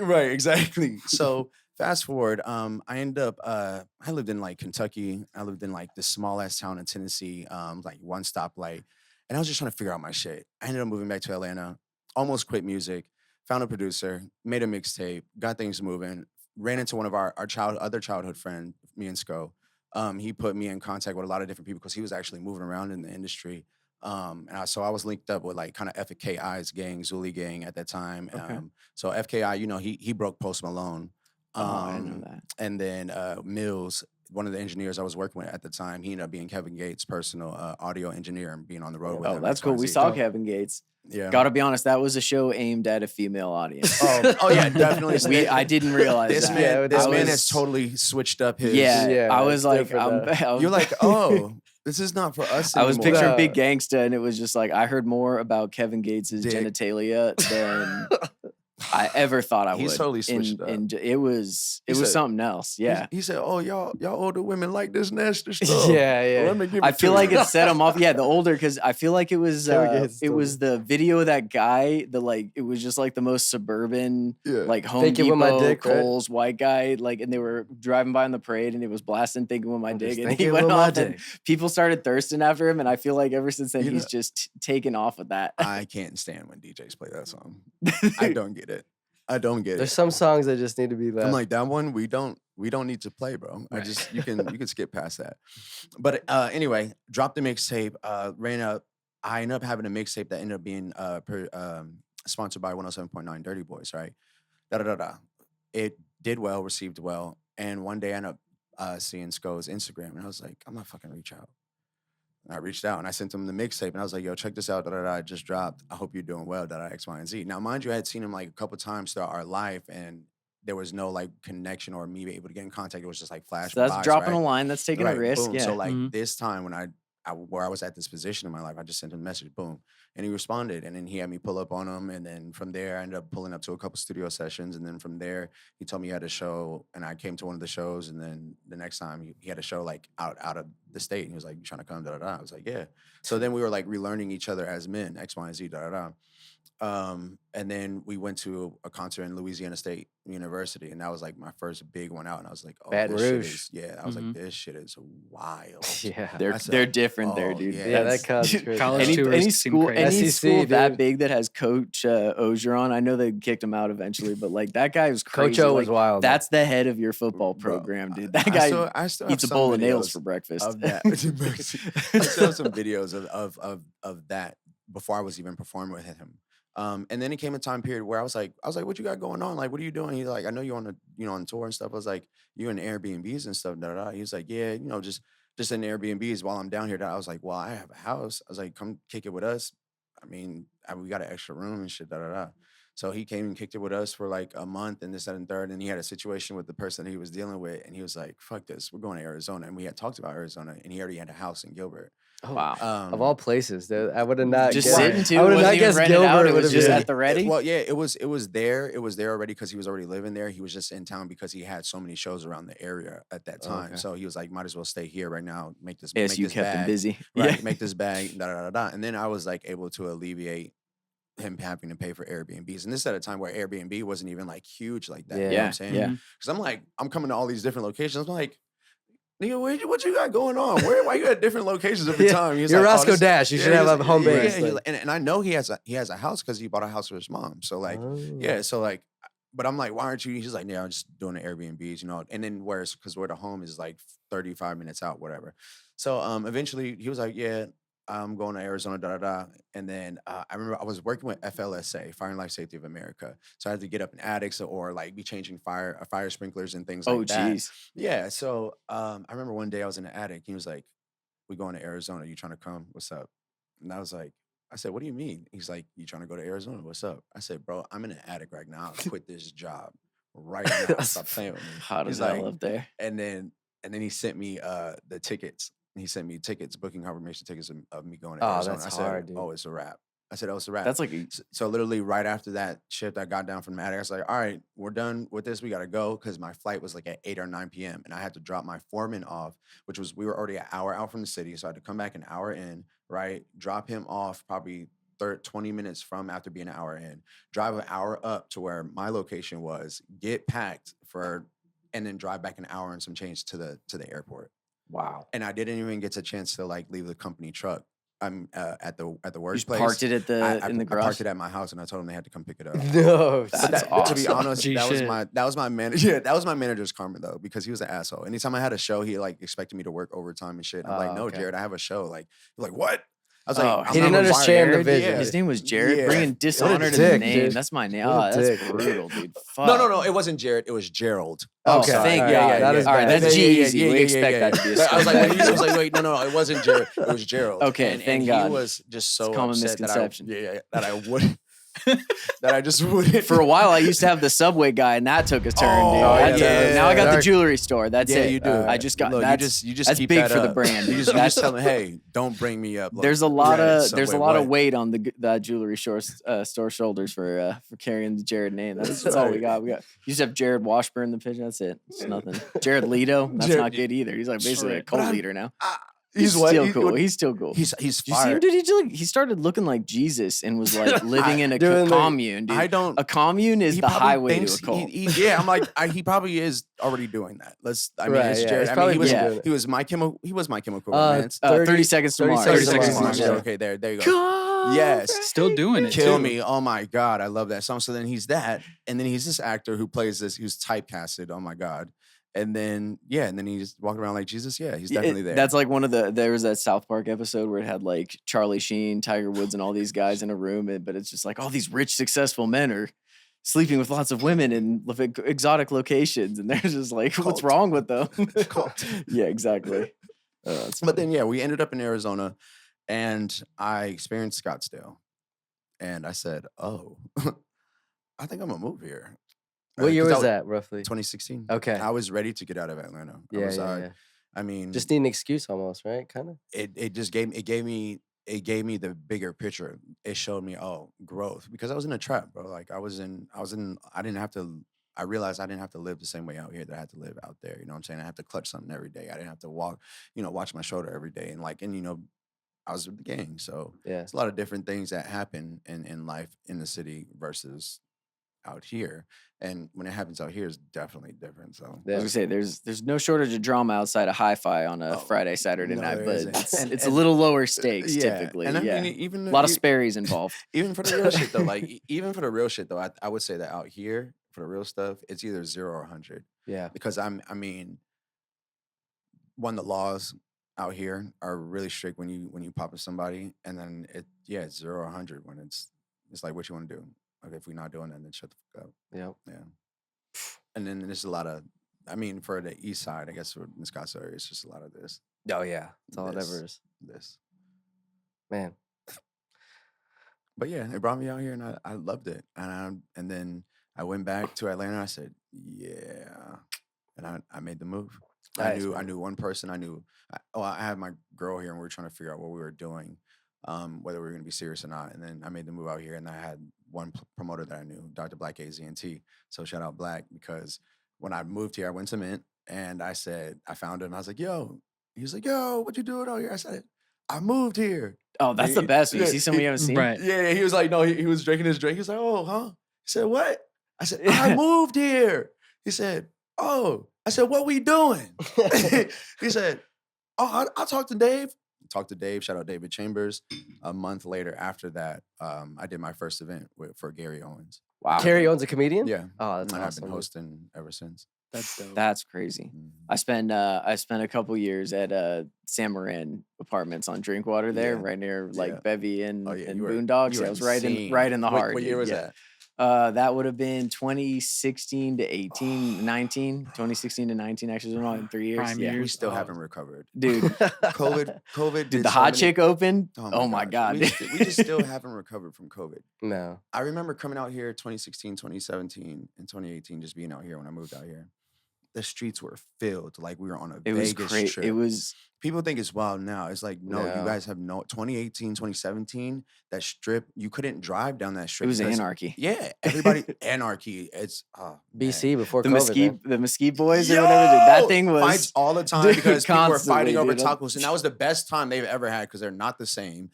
Right, exactly. So fast forward, I end up I lived in like Kentucky. I lived in like this small ass town in Tennessee, like one stoplight. And I was just trying to figure out my shit. I ended up moving back to Atlanta, almost quit music, found a producer, made a mixtape, got things moving, ran into one of our other childhood friend, me and Sco. He put me in contact with a lot of different people because he was actually moving around in the industry. So I was linked up with like kind of FKI's gang, Zuli gang at that time. Okay. So FKI, you know, he broke Post Malone. Oh, I didn't know that. And then Mills, one of the engineers I was working with at the time, he ended up being Kevin Gates' personal audio engineer and being on the road with Oh, him. that's cool. We XYZ. saw Kevin Gates. Yeah. Gotta be honest, that was a show aimed at a female audience. Oh yeah, definitely. I didn't realize This that. man, Yeah, this I man was- has totally switched up his. Yeah, Yeah, I was it's like, different now. You're like, oh, this is not for us. I was anymore. picturing No. Big Gangsta, and it was just like I heard more about Kevin Gates' Dick. genitalia than I ever thought I would. He's totally switched up. It was He said- something else. Yeah. He said, "Oh, y'all older women like this nasty stuff." Yeah, yeah. Let me give it I to feel like you. it set him off. Yeah, the older because I feel like it was Kevin Gates is it was the video of that guy. It was just like the most suburban, Yeah. like Home Thinking Depot, with my dick, right? Kohl's white guy. Like, and they were driving by on the parade, and it was blasting "Thinking with My I'm Dick," just and he thinking went with my off, and dick. people started thirsting after him. And I feel like ever since then, You he's know- just taken off with that. I can't stand when DJs play that song. I don't get it. I don't get There's it. some songs that just need to be left. I'm like, that one we don't need to play, bro. I Right. just you can skip past that. But anyway, dropped the mixtape, ran up. I ended up having a mixtape that ended up being sponsored by 107.9 Dirty Boys, right? Da da da da. It did well, received well, and one day I ended up seeing Sco's Instagram, and I was like, I'm not fucking reach out. And I reached out and I sent him the mixtape, and I was like, yo, check this out. Da da da. I just dropped. I hope you're doing well. Da da X, Y, and Z. Now, mind you, I had seen him like a couple times throughout our life, and there was no like connection or me able to get in contact. It was just like flash. So that's buys, dropping right? a line. That's taking Right, a risk. boom. Yeah. So like Mhm. this time when where I was at this position in my life, I just sent him a message, boom, and he responded, and then he had me pull up on him, and then from there I ended up pulling up to a couple studio sessions, and then from there he told me he had a show, and I came to one of the shows, and then the next time he had a show like out of the state, and he was like, "You trying to come?" Da da da. I was like, "Yeah." So then we were like relearning each other as men, X, Y, and Z, da da da. And then we went to a concert in Louisiana State University, and that was like my first big one out. And I was like, "Oh, Baton this shit Rouge. is yeah." I was Mhm. like, "This shit is wild." yeah. They're I said, they're different there, oh, dude. yeah. Yeah, that That's- college is crazy. College any, tours any seem school crazy. any SEC, school that dude. big that has Coach Ogeron, I know they kicked him out eventually, but like that guy was crazy. Coach O like, was wild. That's the head of your football Bro, program, dude. That guy I still have eats a some bowl of nails videos for breakfast. of that. I still have some videos of that before I was even performing with him. And then it came a time period where I was like, what you got going on? Like, what are you doing? He's like, I know you're on on tour and stuff. I was like, you in Airbnbs and stuff. Da, da, da. He was like, yeah, just in Airbnbs while I'm down here. I was like, well, I have a house. I was like, come kick it with us. I mean, we got an extra room and shit. Da da da. So he came and kicked it with us for like a month and this, that, and third. And he had a situation with the person that he was dealing with. And he was like, fuck this. We're going to Arizona. And we had talked about Arizona. And he already had a house in Gilbert. Oh, Wow. of all places, I would have not Just guessed. sitting too. I would It have not wasn't even guessed rented out. Gilbert It would was have just been. at the ready. Well, yeah, it was there. It was there already because he was already living there. He was just in town because he had so many shows around the area at that time. Okay. So he was like, might as well stay here right now. Make this. Yes, make you this kept him bag, busy. Right. Yeah. Make this bag. Da da da da. And then I was like able to alleviate him having to pay for Airbnbs. And this at a time where Airbnb wasn't even like huge like that. You know what Yeah, I'm saying? yeah. Because I'm like, I'm coming to all these different locations. I'm like, nigga, what you got going on? Why you at different locations every time? He's You're like, Roscoe Dash. You should have a home base. Yeah, and I know he has a house because he bought a house for his mom. So like, yeah, so like, but I'm like, why aren't you? He's like, yeah, I'm just doing the Airbnbs, And then because where the home is like 35 minutes out, whatever. So eventually he was like, yeah, I'm going to Arizona, da da da. And then I remember I was working with FLSA, Fire and Life Safety of America. So I had to get up in attics or like be changing fire sprinklers and things Oh, like that. geez. Yeah. So I remember one day I was in the attic. He was like, we going to Arizona. You trying to come? What's up? And I said, what do you mean? He's like, you trying to go to Arizona? What's up? I said, bro, I'm in an attic right now. I'll quit this job right now. Stop playing with me. Hot as He's hell like, up there. and then he sent me the tickets. He sent me tickets, booking confirmation tickets of me going to Arizona. That's I said, hard, dude. oh, it's a wrap. I said, oh, it's a wrap. That's like So literally right after that shift, I got down from the attic. I was like, all right, we're done with this. We got to go because my flight was like at 8 or 9 p.m. And I had to drop my foreman off, we were already an hour out from the city. So I had to come back an hour in, right? Drop him off probably 20 minutes from after being an hour in, drive an hour up to where my location was, get packed and then drive back an hour and some change to the airport. Wow. And I didn't even get a chance to like leave the company truck. I'm at the you workplace. just parked it at in the garage. I parked it at my house, and I told them they had to come pick it up. No, That's To be awesome. honest, Gee, shit. that was my manager. Yeah, that was my manager's karma though, because he was an asshole. Anytime I had a show, he like expected me to work overtime and shit. I'm like, no, okay. Jared, I have a show. Like, he's like, what? I was Oh, like, he didn't I'm understand the fired. vision. Yeah. His name was Jared. Yeah. Bringing dishonor to the dick, name. dude. That's my name. What a Oh, that's dick, dude. brutal, dude. Fuck. No, it wasn't Jared. It was Gerald. Oh, Okay, thank all God. right, that is All right, bad. that's G-Easy. We expect that to be a I was like, scumbag. I was like, wait, no, it wasn't Jared. It was Gerald. Okay, and thank he God. was just so It's a common upset misconception. that I would. That I just wouldn't. For a while, I used to have the Subway guy, and that took a turn, Oh, dude. yeah, That's yeah, it. Now I got the dark. jewelry store. That's Yeah, it. you do. I just got. Look, That's, you just that's keep big that for the up. brand. You dude. just tell them, hey, don't bring me up. Look, There's a lot yeah, of Subway, there's a lot of what? weight on the jewelry store shoulders for carrying the Jared name. That's all we got. You just have Jared Washburn the pigeon. That's it. It's nothing. Jared Leto. That's Jared- not good either. He's like basically a But cult I'm- leader now. He's what? still cool. He's still cool. He's Did you see him? fired. Dude, he started looking like Jesus and was like living in a Doing the- commune. Dude. I don't. A commune is He the probably highway thinks to a cult. yeah, I'm like, he probably is already doing that. I mean, Right, it's yeah, Jared. he's I mean, probably he was, been doing it. he was my chemical Uh, romance. 30 seconds to 30 Mars. 30 seconds seconds to Mars, yeah. Okay, there you go. Yes. Still doing it. Kill too. me. Oh my God. I love that song. So then he's that. And then he's this actor who plays this, who's typecasted. Oh my God. And then he's walking around like Jesus. Yeah, he's definitely there. That's like there was that South Park episode where it had like Charlie Sheen, Tiger Woods, and all these guys in a room. But it's just like all these rich, successful men are sleeping with lots of women in exotic locations. And they're just like, what's Cult. wrong with them? Cult. Yeah, exactly. But then, we ended up in Arizona and I experienced Scottsdale. And I said, oh, I think I'm going to move here. What year 'Cause was that roughly? 2016. Okay. I was ready to get out of Atlanta. Yeah. I mean, Just need an excuse almost, right? Kind of. it just gave me the bigger picture. It showed me growth because I was in a trap, bro. Like I realized I didn't have to live the same way out here that I had to live out there. You know what I'm saying? I had to clutch something every day. I didn't have to watch my shoulder every day. And I was with the gang. So Yeah. it's a lot of different things that happen in life in the city versus out here. And when it happens out here, it's definitely different. So I was Yeah. gonna say there's no shortage of drama outside of hi-fi on a Friday, Saturday no, night, there but isn't. it's a little lower stakes yeah. typically. And I Yeah, mean, even a lot of Sperry's involved. even for the real shit though, even for the real shit though, I would say that out here for the real stuff, it's either 0 or 100. Yeah. Because I mean, one, the laws out here are really strict when you pop with somebody, and then it's 0 or 100 when it's like what you want to do. Okay, if we're not doing that, then shut the fuck up. Yep. Yeah, and then there's a lot of, I mean, for the east side, I guess for the Scottsdale area, it's just a lot of this, Oh yeah. That's all it this, ever is. this. Man. But yeah, it brought me out here, and I loved it. And then I went back to Atlanta. I said, yeah, and I made the move. Nice, I man. knew one person. I had my girl here, and we were trying to figure out what we were doing, whether we were going to be serious or not. And then I made the move out here, and I had one promoter that I knew, Dr. Black AZNT. So shout out Black, because when I moved here, I went to Mint, and I found him. I was like, yo. He was like, yo, what you doing out here? I said, I moved here. Oh, that's the best. When you see somebody you haven't seen. Right. Yeah, he was like, no, he was drinking his drink. He was like, oh, huh? He said, what? I said, I moved here. He said, oh. I said, what we doing? He said, oh, I'll talk to Dave. Talked to Dave. Shout out David Chambers. A month later after that, I did my first event for Gary Owens. Wow. Carrie owns a comedian? Yeah. Oh, that's and awesome. I've been hosting ever since. That's dope. That's crazy. Mhm. I spent a couple years at San Marin Apartments on Drinkwater there, Yeah. right near like Yeah. Bevy and, Oh, yeah, and you were- Boondocks. you Yeah, were I was right in insane. the heart. What year dude. was Yeah. that? That would have been 2016 to 18, 19. 2016 to 19, actually, in 3 years. Prime Yeah. We years. still Oh. haven't recovered. Dude, COVID did did the so hot many- chick open? Oh my God. We just still haven't recovered from COVID. No. I remember coming out here 2016, 2017, and 2018, just being out here when I moved out here. The streets were filled like we were on a It was Vegas crazy. trip. It was People think it's wild now. It's like, no, No. you guys have 2018, 2017, that strip, you couldn't drive down that strip. it was because- anarchy. Yeah, everybody, anarchy. It's, BC before The COVID. Mesquite, man. the Mesquite boys or whatever. Dude, that thing was fights all the time Dude, because people were constantly, fighting over dude. tacos, and that was the best time they've ever had because they're not the same.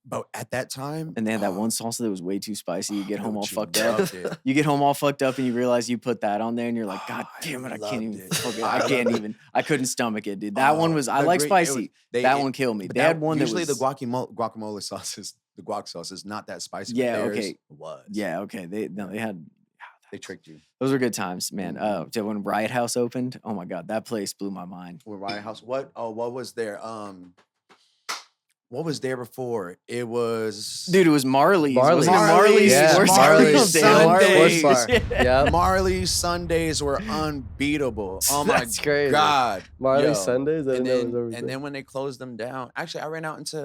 But at that time, And they had that one salsa that was way too spicy. You get home all Gucci fucked up. loved it. You get home all fucked up and you realize you put that on there and you're like, God I damn it, I loved can't even it. fucking, I I can't loved it. even, I couldn't stomach it, dude. That one was, I the like great- it was- spicy. they- That it- one killed me. but They that- had one that usually was. the guacamole sauce is not that spicy. but Yeah, theirs okay. was. Yeah, okay. They had, They tricked you. those were good times, man. Mhm. So when Riot House opened, oh my God, that place blew my mind. With Riot House, what was there? What was there before? It was Dude, it was Marley's. Marley's. Wasn't it Marley's Yeah, Sports Marley's Sundays. Sports Bar. Yep. Marley's Sundays were unbeatable. Oh my That's crazy. God. Marley's Yo. Sundays? I didn't And know it then, was over and then when they closed them down, actually I ran out into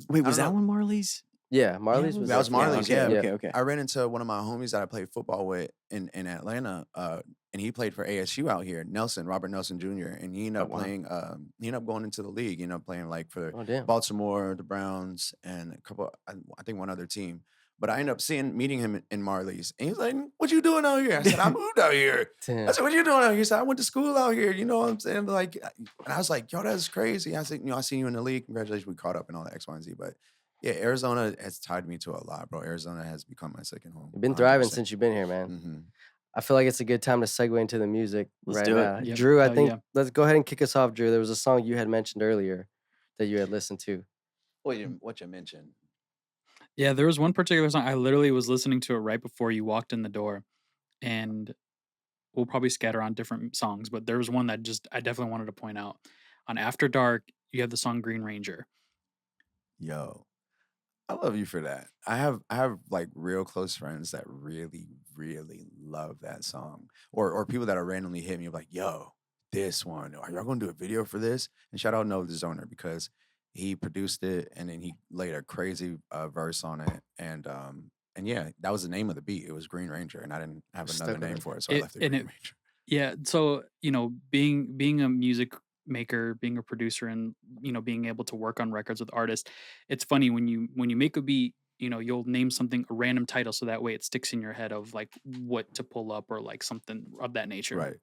Wait, I was don't that know. one Marley's? Yeah, Marley's was That was Marley's, okay, yeah. Okay. I ran into one of my homies that I played football with in Atlanta, and he played for ASU out here, Robert Nelson Jr. And he ended up Oh, wow. playing. He ended up going into the league. He ended up playing like for Oh, damn. Baltimore, the Browns, and a couple. I think one other team. But I ended up meeting him in Marley's, and he was like, "What you doing out here?" I said, "I moved out here." Damn. I said, "What you doing out here?" He said, "I went to school out here." You know what I'm saying? Like, and I was like, "Yo, that's crazy." I said, I seen you in the league. Congratulations, we caught up and all that X, Y, and Z. But yeah, Arizona has tied me to a lot, bro. Arizona has become my second home. You've been thriving 100%. since you've been here, man. Mm-hmm. I feel like it's a good time to segue into the music Let's right do it. now. Yep. Drew, I Hell think yeah. let's go ahead and kick us off, Drew. There was a song you had mentioned earlier that you had listened to. What you mentioned? Yeah, there was one particular song. I literally was listening to it right before you walked in the door. And we'll probably scatter on different songs, but there was one that I definitely wanted to point out. On After Dark, you have the song Green Ranger. Yo, I love you for that. I have like real close friends that really, really love that song. Or people that are randomly hit me like, yo, this one. Are y'all gonna do a video for this? And shout out Noah the Zoner because he produced it and then he laid a crazy verse on it. And yeah, that was the name of the beat. It was Green Ranger, and I didn't have Stuck another with name it. for it, so I left it Green Ranger. Yeah, so being a music maker, being a producer, and being able to work on records with artists, it's funny when you make a beat, you'll name something a random title so that way it sticks in your head of like what to pull up or like something of that nature.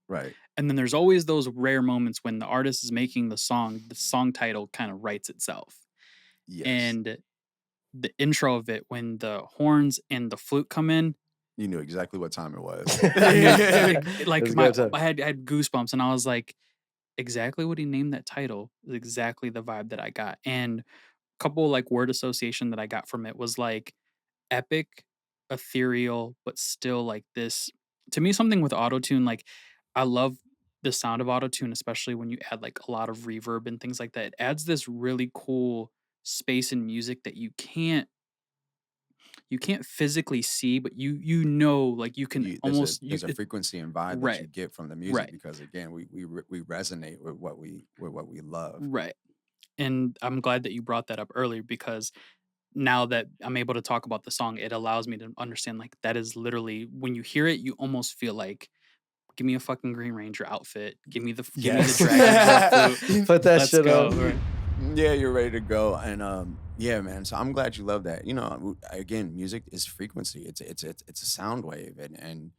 Right. And then there's always those rare moments when the artist is making the song title kind of writes itself. Yes. And the intro of it, when the horns and the flute come in, you knew exactly what time it was. like It's a good time. I had goosebumps, and I was like, exactly what he named that title is exactly the vibe that I got. And a couple like word association that I got from it was like epic, ethereal, but still like this, to me, something with autotune. Like I love the sound of autotune, especially when you add like a lot of reverb and things like that, it adds this really cool space in music that you can't physically see, but you know, like you can almost you There's a it, frequency and vibe that you right, get from the music right, because again we resonate with what we love. right. And I'm glad that you brought that up earlier because now that I'm able to talk about the song, it allows me to understand like that is literally when you hear it, you almost feel like give me a fucking Green Ranger outfit, give me the Yes. dragons and the flute. Put that Let's shit go. on. Right. Yeah, you're ready to go, and yeah, man. So I'm glad you love that. You know, again, music is frequency. It's a sound wave, and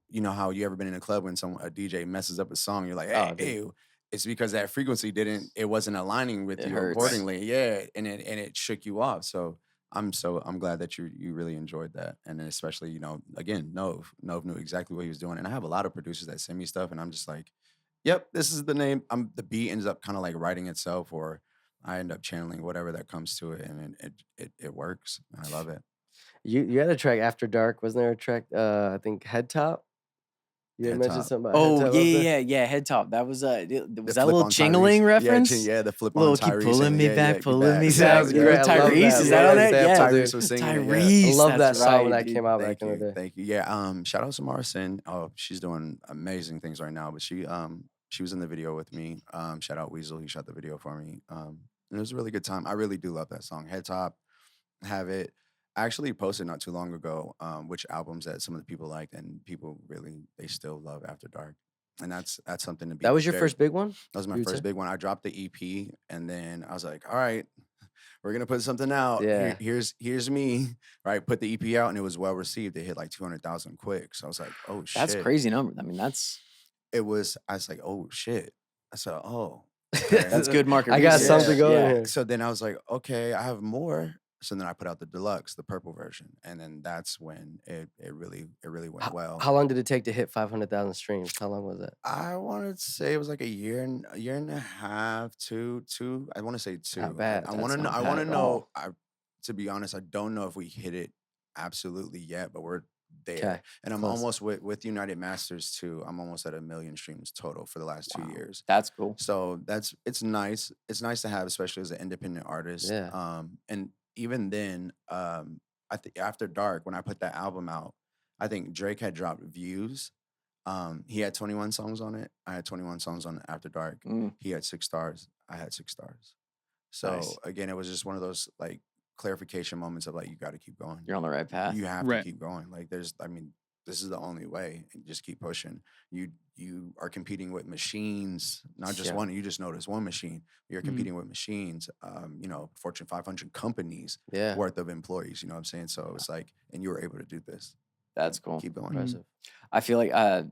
you know how you ever been in a club when a DJ messes up a song, you're like, Oh, hey, dude. hey, it's because that frequency it wasn't aligning with It you hurts. accordingly. Yeah, and it shook you off. So I'm glad that you really enjoyed that, and then especially again, Nove knew exactly what he was doing, and I have a lot of producers that send me stuff, and I'm just like, yep, this is the name. The beat ends up kind of like writing itself, or I end up channeling whatever that comes to it, and it works. And I love it. You had a track After Dark, wasn't there a track? I think Head Top. You had Head mentioned top, something about Head Oh Top yeah, up there. yeah, yeah. Head top. That was the was that a flip little on chingling Tyrese. reference? Yeah, the flip on Little keep Tyrese, pulling and me yeah, back, pulling me that's back. Sounds exactly great. it. I love Tyrese, that. is Love that on that that? sample, Yeah. dude. Tyrese was singing it. Yeah. I Tyrese, love that that's song when right, that dude. came out back in the day. Thank you. Yeah. Shout out to Marcin. Oh, she's doing amazing things right now. But she was in the video with me. Shout out Weasel. He shot the video for me. And it was a really good time. I really do love that song. Head top. Have it. I actually posted not too long ago which albums that some of the people liked, and people really they still love After Dark, and that's something to That be was your very. first big one, That was my you would first say? big one. I dropped the EP, and then I was like, all right, we're gonna put something out. Yeah. Here's me. Right, put the EP out, and it was well received. It hit like 200,000 quick. So I was like, oh That's shit. crazy number. I mean, that's I was like, oh shit. I said, oh, okay. that's good market I got research. something going Yeah. here. So then I was like, okay, I have more. So then I put out the deluxe, the purple version, and then that's when it really went well. How long did it take to hit 500,000 streams? How long was that? I want to say it was like a year and a half, two. I want to say two. Not bad. I want to That's know. not I bad want to at know. all. To be honest, I don't know if we hit it absolutely yet, but we're there. Okay, And I'm close. almost with United Masters too. I'm almost at 1 million streams total for the last 2 years. That's cool. So it's nice. It's nice to have, especially as an independent artist. Yeah. And even then, I think After Dark, when I put that album out, I think Drake had dropped Views. He had 21 songs on it. I had 21 songs on After Dark. Mm, He had 6 stars. I had 6 stars. So nice. again, it was just one of those like clarification moments of like you got to keep going. You're on the right path. You have to Right. keep going. Like this is the only way. And just keep pushing. You are competing with machines, not just Yeah. one. You just notice one machine. You're Mhm. competing with machines. Fortune 500 companies Yeah. worth of employees. You know what I'm saying? So it's like, and you were able to do this. That's cool. Keep going. Mhm. Impressive. I feel like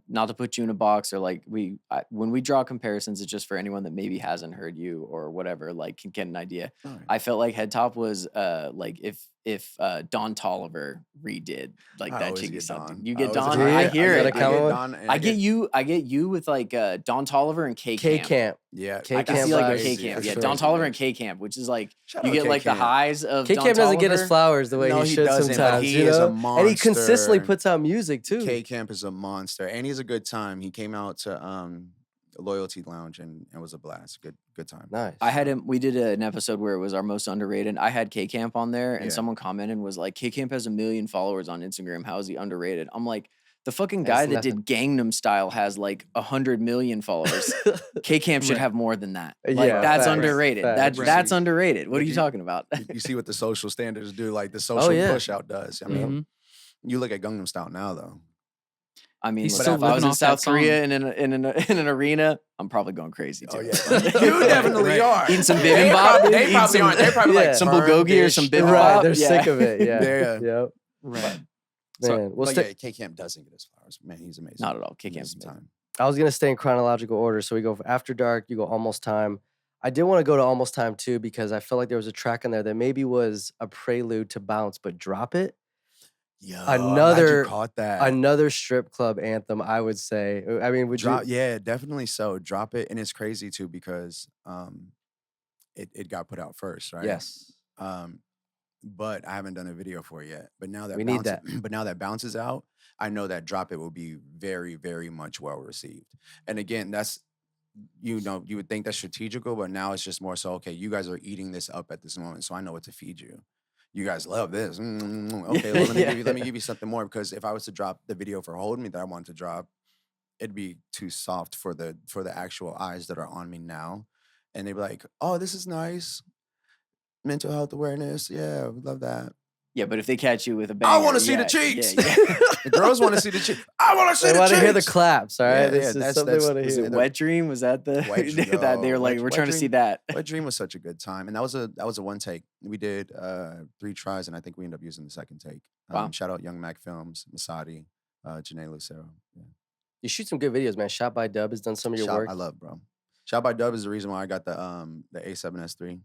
not to put you in a box or like when we draw comparisons, it's just for anyone that maybe hasn't heard you or whatever, like can get an idea. All right. I felt like Head Top was like if Don Tolliver redid like I that always Chiggy get song. Don. You I get always Don. Do you? I hear Is that it. a common one? Don, and I get you with like Don Tolliver and K K Camp. Camp. Yeah, K I can Camp see like a vibes, K vibes, Camp. for Yeah, sure. Don Tolliver and K Camp, which is like Shout you out get like the K-Camp. highs of K Don Camp doesn't get his Tolliver. flowers the way No, he he should doesn't, but sometimes, he you is a know? And he consistently monster. puts out music too. K Camp is a monster, and he's a good time. He came out to Loyalty Lounge and was a blast. Good time. Nice. I had him. We did an episode where it was our most underrated. I had K Camp on there, and Yeah. someone commented and was like, "K Camp has 1 million followers on Instagram. How is he underrated?" I'm like, the fucking That's guy that did Gangnam Style has like 100 million followers. K Camp should Right. have more than that. Like Yeah, that's facts, underrated. facts. That's Right. underrated. What But are you you- talking about? You see what the social standards do, like the social yeah. push out does. I mean, Mhm. you look at Gangnam Style now, though. I mean, He's look, still if I was living in off that South Korea song. in an arena, I'm probably going crazy too. Oh yeah, you definitely Right. are. Eating some They bibimbap, prob- They eating probably some- aren't. They probably Yeah. like some burn bulgogi or this some shit. bibimbap. Right, they're Yeah. sick of it. Yeah. Yeah. Yep. Right. Man, well, But yeah, K Camp doesn't get his flowers. Man, he's amazing. Not at all. K He Camp's has amazing. time. I was gonna stay in chronological order, so we go After Dark. You go Almost Time. I did want to go to Almost Time too because I felt like there was a track in there that maybe was a prelude to Bounce, but Drop It. Yo, I'm glad Another- you caught that. Another strip club anthem, I would say. I mean, would Drop, you? yeah, definitely so. Drop It, and it's crazy too because it got put out first, right? Yes. but I haven't done a video for it yet. But now We that need bounce, that. but now that bounces out, I know that Drop It will be very, very much well received. And again, that's you would think that's strategical, but now it's just more so, okay, you guys are eating this up at this moment, so I know what to feed you. You guys love this. Okay, well, let me Yeah. give you something more, because if I was to drop the video for Hold Me that I want to drop, it'd be too soft for the actual eyes that are on me now. And they'd be like, oh, this is nice. Mental health awareness. Yeah, we love that. Yeah, but if they catch you with a I banger, want to see the yeah, cheeks. yeah. The girls want to see the cheeks. I want to see They the want to hear the cheeks. claps, all right? Yeah, This is something they want to Was hear. it Wet Dream? Was that the that they were like, we're trying to see that? Wet Dream was such a good time, and that was a one take. We did 3 tries, and I think we ended up using the second take. Wow. Shout out Young Mac Films, Masadi, Janae Lucero. Yeah. You shoot some good videos, man. Shot by Dub has done some of your work. I love, bro. Shot by Dub is the reason why I got the A7S III,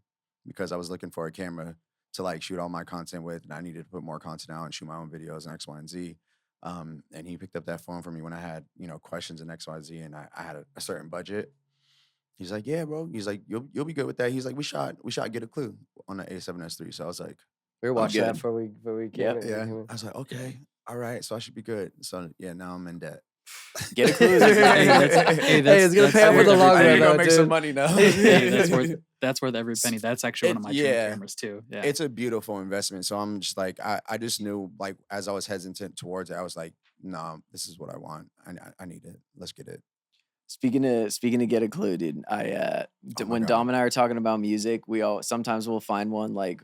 because I was looking for a camera to like shoot all my content with, and I needed to put more content out and shoot my own videos and X, Y, and Z. And he picked up that phone for me when I had, questions in X, Y, Z, and I had a certain budget. He's like, yeah, bro. He's like, you'll be good with that. He's like, we shot Get a Clue on the A7S III. So I was like, We were watching that good. before we came Yep. in. yeah. I was like, okay, all right. So I should be good. So yeah, now I'm in debt. Get a Clue is a good Hey, name. It's gonna pay off in the long I need run, to go though, make dude. some money now. Hey, that's worth every penny. That's actually one of my dream Yeah. cameras too. Yeah. It's a beautiful investment. So I'm just like, I just knew, like, as I was hesitant towards it, I was like, no, this is what I want. I need it. Let's get it. Speaking of Get a Clue, dude, Oh my when God. Dom and I are talking about music, sometimes we'll find one like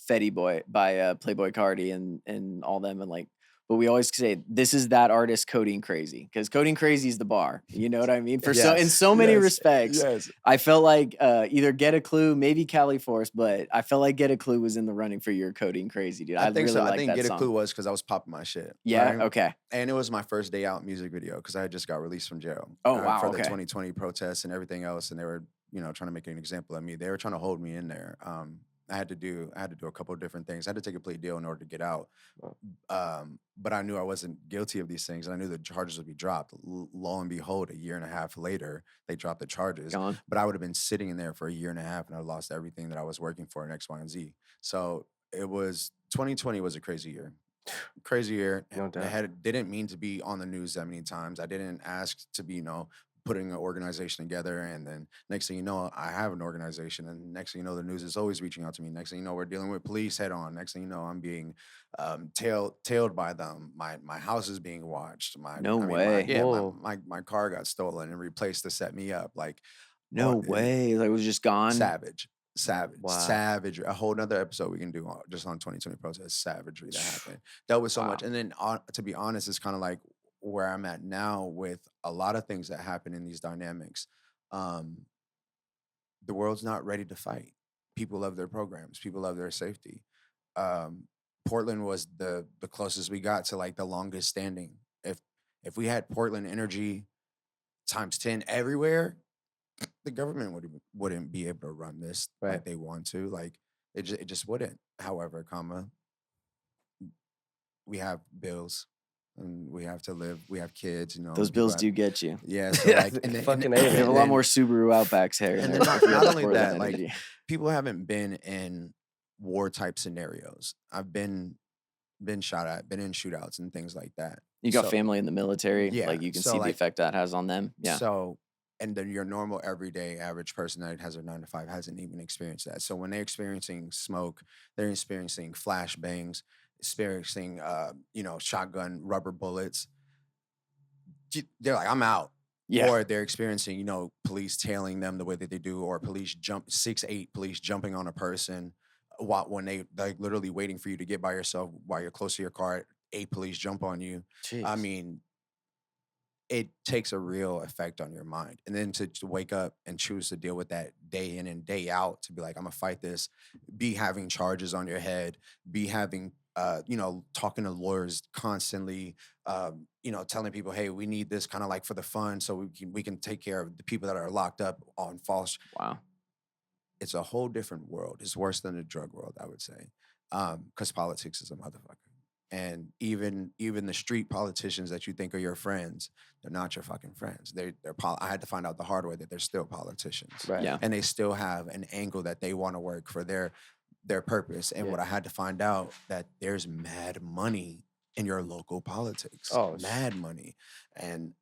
Fetty Boy by Playboy Cardi and all them, and like, but we always say this is that artist Coding Crazy, because Coding Crazy is the bar. You know what I mean? In so many respects, Yes. I felt like either Get a Clue, maybe Cali Force, but I felt like Get a Clue was in the running for your Coding Crazy, dude. I think really so. like I think that Get song. a Clue was because I was popping my shit. Yeah. right? Okay. And it was my first day out music video because I had just got released from jail. Oh, wow, For the okay. 2020 protests and everything else, and they were, trying to make an example of me. They were trying to hold me in there. I had to do a couple of different things. I had to take a plea deal in order to get out. But I knew I wasn't guilty of these things, and I knew the charges would be dropped. Lo and behold, a year and a half later, they dropped the charges. Gone. But I would have been sitting in there for a year and a half, and I lost everything that I was working for in X, Y, and Z. So it was 2020 was a crazy year. Crazy year. No doubt. Didn't mean to be on the news that many times. I didn't ask to be, putting an organization together, and then next thing you know, I have an organization, and next thing you know, the news is always reaching out to me. Next thing you know, we're dealing with police head on. Next thing you know, I'm being tailed by them. My house is being watched. way. Whoa. My car got stolen and replaced to set me up. Like, No what- way. Like, it was just gone. savage. Wow. Savagery. A whole nother episode we can do just on 2020 protests. Savagery that happened. That was so much. Wow. And then, to be honest, it's kind of like where I'm at now with a lot of things that happen in these dynamics. The world's not ready to fight. People love their programs. People love their safety. Portland was the closest we got to like the longest standing. If we had Portland energy times 10 everywhere, the government wouldn't be able to run this Right. like they want to. Like it just wouldn't. However, we have bills and we have to live. We have kids. Those people bills have- do get you. Yeah. So like, and then, Fucking and A, You then- have a and lot then more Subaru Outbacks here. and than then if you not have only Portland that, like, Energy. people haven't been in war type scenarios. I've been shot at, been in shootouts and things like that. You got So- family in the military. Yeah, Like, you can so, see the like- effect that has on them. Yeah. So, and then your normal, everyday, average person that has their 9 to 5 hasn't even experienced that. So when they're experiencing smoke, they're experiencing flashbangs, experiencing, shotgun rubber bullets. They're like, I'm out. Yeah. Or they're experiencing, police tailing them the way that they do, or police 6'8" police jumping on a person when they like literally waiting for you to get by yourself while you're close to your car. 8 police jump on you. Jeez. I mean, it takes a real effect on your mind. And then to wake up and choose to deal with that day in and day out, to be like, I'm gonna fight this, be having charges on your head, be having, talking to lawyers constantly, telling people, hey, we need this kind of like for the fun so we can take care of the people that are locked up on false. Wow. It's a whole different world. It's worse than the drug world, I would say, because politics is a motherfucker. And even the street politicians that you think are your friends, they're not your fucking friends. I had to find out the hard way that they're still politicians. Right. Yeah. And they still have an angle that they want to work for their their purpose. And Yeah. what I had to find out that there's mad money in your local politics, Oh, mad money. And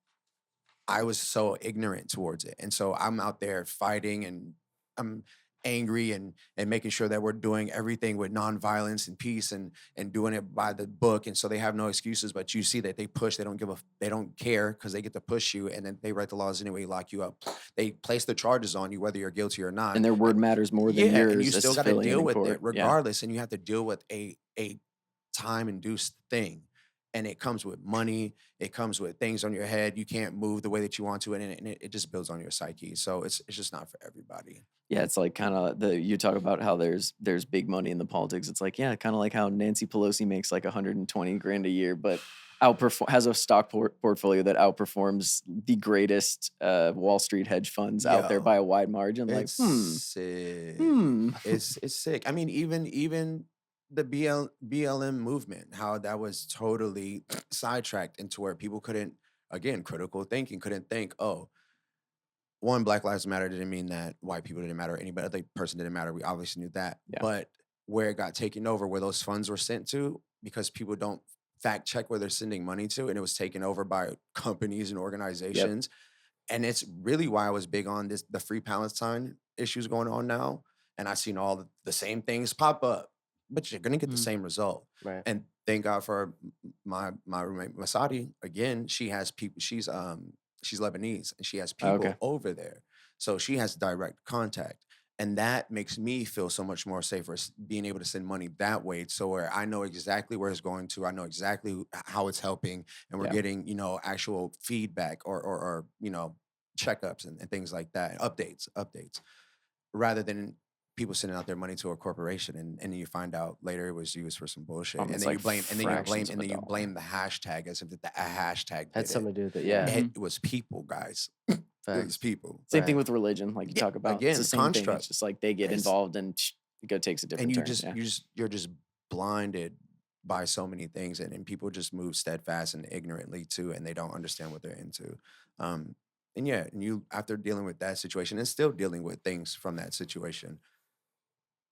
I was so ignorant towards it. And so I'm out there fighting and I'm angry and making sure that we're doing everything with nonviolence and peace and doing it by the book. And so they have no excuses, but you see that they push, they don't care because they get to push you and then they write the laws anyway, lock you up. They place the charges on you, whether you're guilty or not. And their word matters more than Yeah, and you yours as a still got to civilian deal in with it court. Yeah. regardless, and you have to deal with a time-induced thing, and it comes with money, it comes with things on your head, you can't move the way that you want to, and it just builds on your psyche, so it's just not for everybody. Yeah, it's like kind of you talk about how there's big money in the politics. It's like, yeah, kind of like how Nancy Pelosi makes like 120 grand a year, but has a stock portfolio that outperforms the greatest Wall Street hedge funds out there Yo, by a wide margin. Like, it's sick. hmm. It's sick. I mean, even the BLM movement, how that was totally sidetracked into where people couldn't, again, critical thinking, couldn't think, oh, one, Black Lives Matter didn't mean that white people didn't matter, anybody other person didn't matter. We obviously knew that. Yeah. But where it got taken over, where those funds were sent to, because people don't fact check where they're sending money to, and it was taken over by companies and Yep. organizations. And it's really why I was big on the Free Palestine issues going on now. And I've seen all the same things pop up, but you're gonna get the Mm. same result. Right. And thank God for my roommate Masadi. Again, she has people. She's Lebanese and she has Oh, okay. people over there, so she has direct contact, and that makes me feel so much more safer being able to send money that way. So where I know exactly where it's going to, I know exactly how it's helping, and we're Yeah. getting actual feedback or checkups and things like that, updates, rather than people sending out their money to a corporation and you find out later it was used for some bullshit, and It's then like you blame fractions of a and then you dollar. blame the hashtag as if a hashtag Had did it. something to do with it. Yeah. Yeah. It was people, guys. It was Facts. people. Same Right. thing with religion, like you Yeah, talk about. again, It's the the same thing. It's construct. just like they get It's- involved and it takes a and different you turn. just Yeah. you're just blinded by so many things, and people just move steadfast and ignorantly too, and they don't understand what they're into. And yeah, and you, after dealing with that situation and still dealing with things from that situation,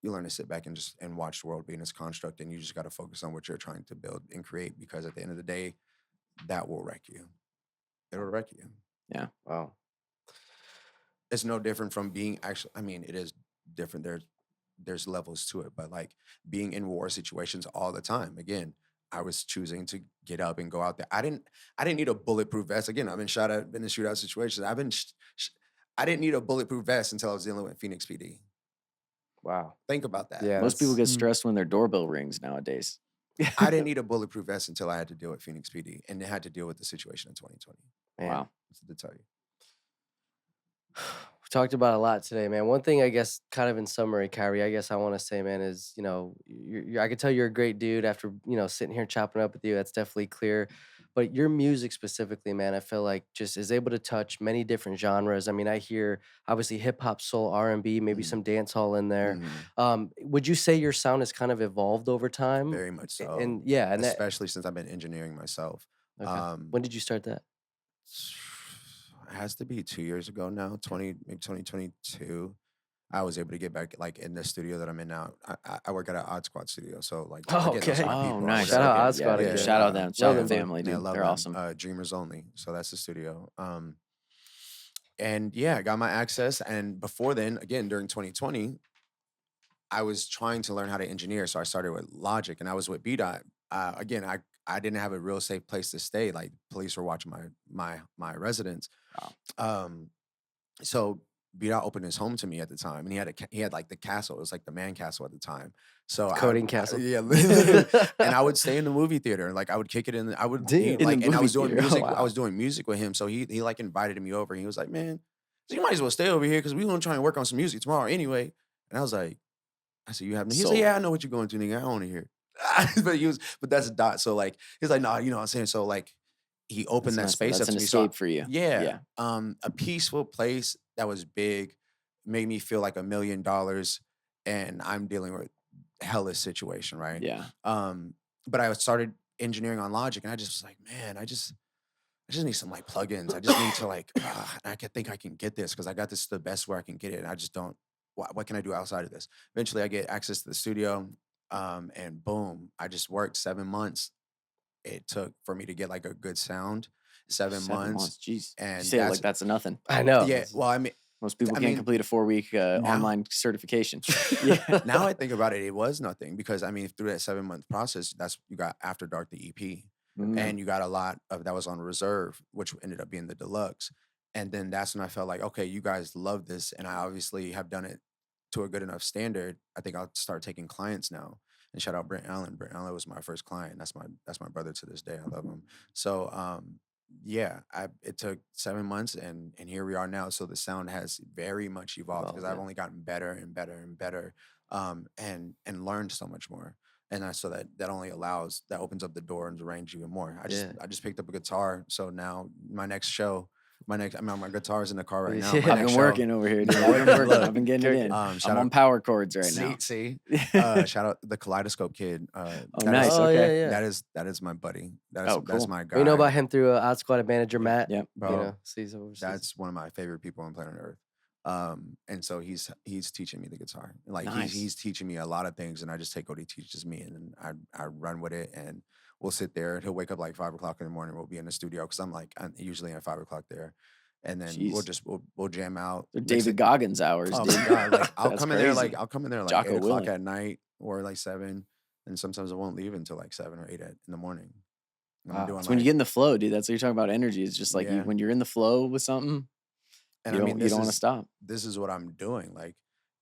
you learn to sit back and just watch the world be in its construct, and you just got to focus on what you're trying to build and create, because at the end of the day, that will wreck you. It'll wreck you. Wow. It's no different from being actually, I mean, it is different. There's levels to it, but like being in war situations all the time. Again, I was choosing to get up and go out there. I didn't need a bulletproof vest. Again, I've been shot at, been in shootout situations. I didn't need a bulletproof vest until I was dealing with Phoenix PD. Wow. Think about that. Yeah. Most people get Mm. stressed when their doorbell rings nowadays. I didn't need a bulletproof vest until I had to deal with Phoenix PD and had to deal with the situation in 2020. Man. Wow. That's what to tell you. We talked about a lot today, man. One thing, I guess, kind of in summary, Kyrie, I guess I want to say, man, is I can tell you're a great dude after sitting here chopping up with you. That's definitely clear. But your music specifically, man, I feel like just is able to touch many different genres. I mean, I hear obviously hip hop, soul, R&B, maybe some dance hall in there. Would you say your sound has kind of evolved over time? Very much so. And yeah, and that, especially since I've been engineering myself. okay. When did you start that? It has to be 2 years ago now, maybe 2022. I was able to get back like in the studio that I'm in now. I work at an Odd Squad studio, so like Oh, again, those are okay. my Oh, people. I nice. work Shout out with. Odd Squad Yeah, again. shout out them. Shout out them, the dude. family, Yeah, dude. love They're them. awesome. Dreamers Only. So that's the studio. And yeah, I got my access. And before then, again, during 2020, I was trying to learn how to engineer. So I started with Logic, and I was with BDOT. Again, I didn't have a real safe place to stay. Like police were watching my residence. Wow. So BDOT opened his home to me at the time, and he had like the castle. It was like the man castle at the time. So Coding castle. yeah, and I would stay in the movie theater. Like I would kick it in. I would Damn. he, In the like, and I movie was doing theater. Oh, music. I wow. was doing music with him. So he like invited me over. And he was like, "Man, so you might as well stay over here because we gonna try and work on some music tomorrow anyway." And I said, "You have no." He said, Sold. "Yeah, I know what you're going to, nigga. I don't want to hear it." but that's a dot. So like, he's like, "Nah, you know what I'm saying." So like, he opened that That's space That's up an to me. So escape for you. yeah. Yeah. A peaceful place that was big made me feel like $1 million, and I'm dealing with hellish situation, right? Yeah. But I started engineering on Logic, and I just was like, man, I just need some like plugins. I just need to like, I can think I can get this because I got this the best where I can get it, and I just don't what can I do outside of this? Eventually, I get access to the studio, and boom, I just worked 7 months. It took for me to get like a good sound, 7 months, 7 months, jeez. You and say it like that's nothing. I know. yeah. Well, Most people I can't mean, complete a 4-week now online certification. Yeah. now I think about it, it was nothing because I mean, through that 7 month process, that's you got After Dark, the EP, Mm, and you got a lot of that was on reserve, which ended up being the deluxe. And then that's when I felt like, okay, you guys love this, and I obviously have done it to a good enough standard. I think I'll start taking clients now. And shout out Brent Allen. Brent Allen was my first client. That's my brother to this day. I love him. So yeah, it took 7 months, and here we are now. So the sound has very much evolved Well, because I've yeah. only gotten better and better and better, and learned so much more. And so that only allows that opens up the door and the range even more. Yeah. I just picked up a guitar, so now my next show, I mean my guitar's in the car right now. Yeah. My I've next been show, working over here, dude. yeah, I've been working. look, I've been getting it in. shout I'm on out, power chords right now. see, shout out the Kaleidoscope Kid. Oh, That nice. is Oh yeah, Okay. yeah. that is my buddy. Oh, That's cool. my We know guy, about him through Odd Squad manager Matt. Yep. bro. You know, sees overseas. That's one of my favorite people on planet Earth. And so he's teaching me the guitar. Like Nice. he's teaching me a lot of things, and I just take what he teaches me, and then I run with it, and we'll sit there. He'll wake up like 5 o'clock in the morning. We'll be in the studio because I'm usually at 5 o'clock there, and then Jeez. we'll jam out. They're mix David it. Goggins hours, Oh dude. my god! Like That's crazy. I'll come in there like Jocko 8 o'clock Willing. at night or like 7, and sometimes I won't leave until like 7 or 8 in the morning. And I'm Wow. doing It's when you like get in the flow, dude. That's what you're talking about. Energy. It's just like yeah, when you're in the flow with something, and you I mean don't want to stop. this is what I'm doing. Like,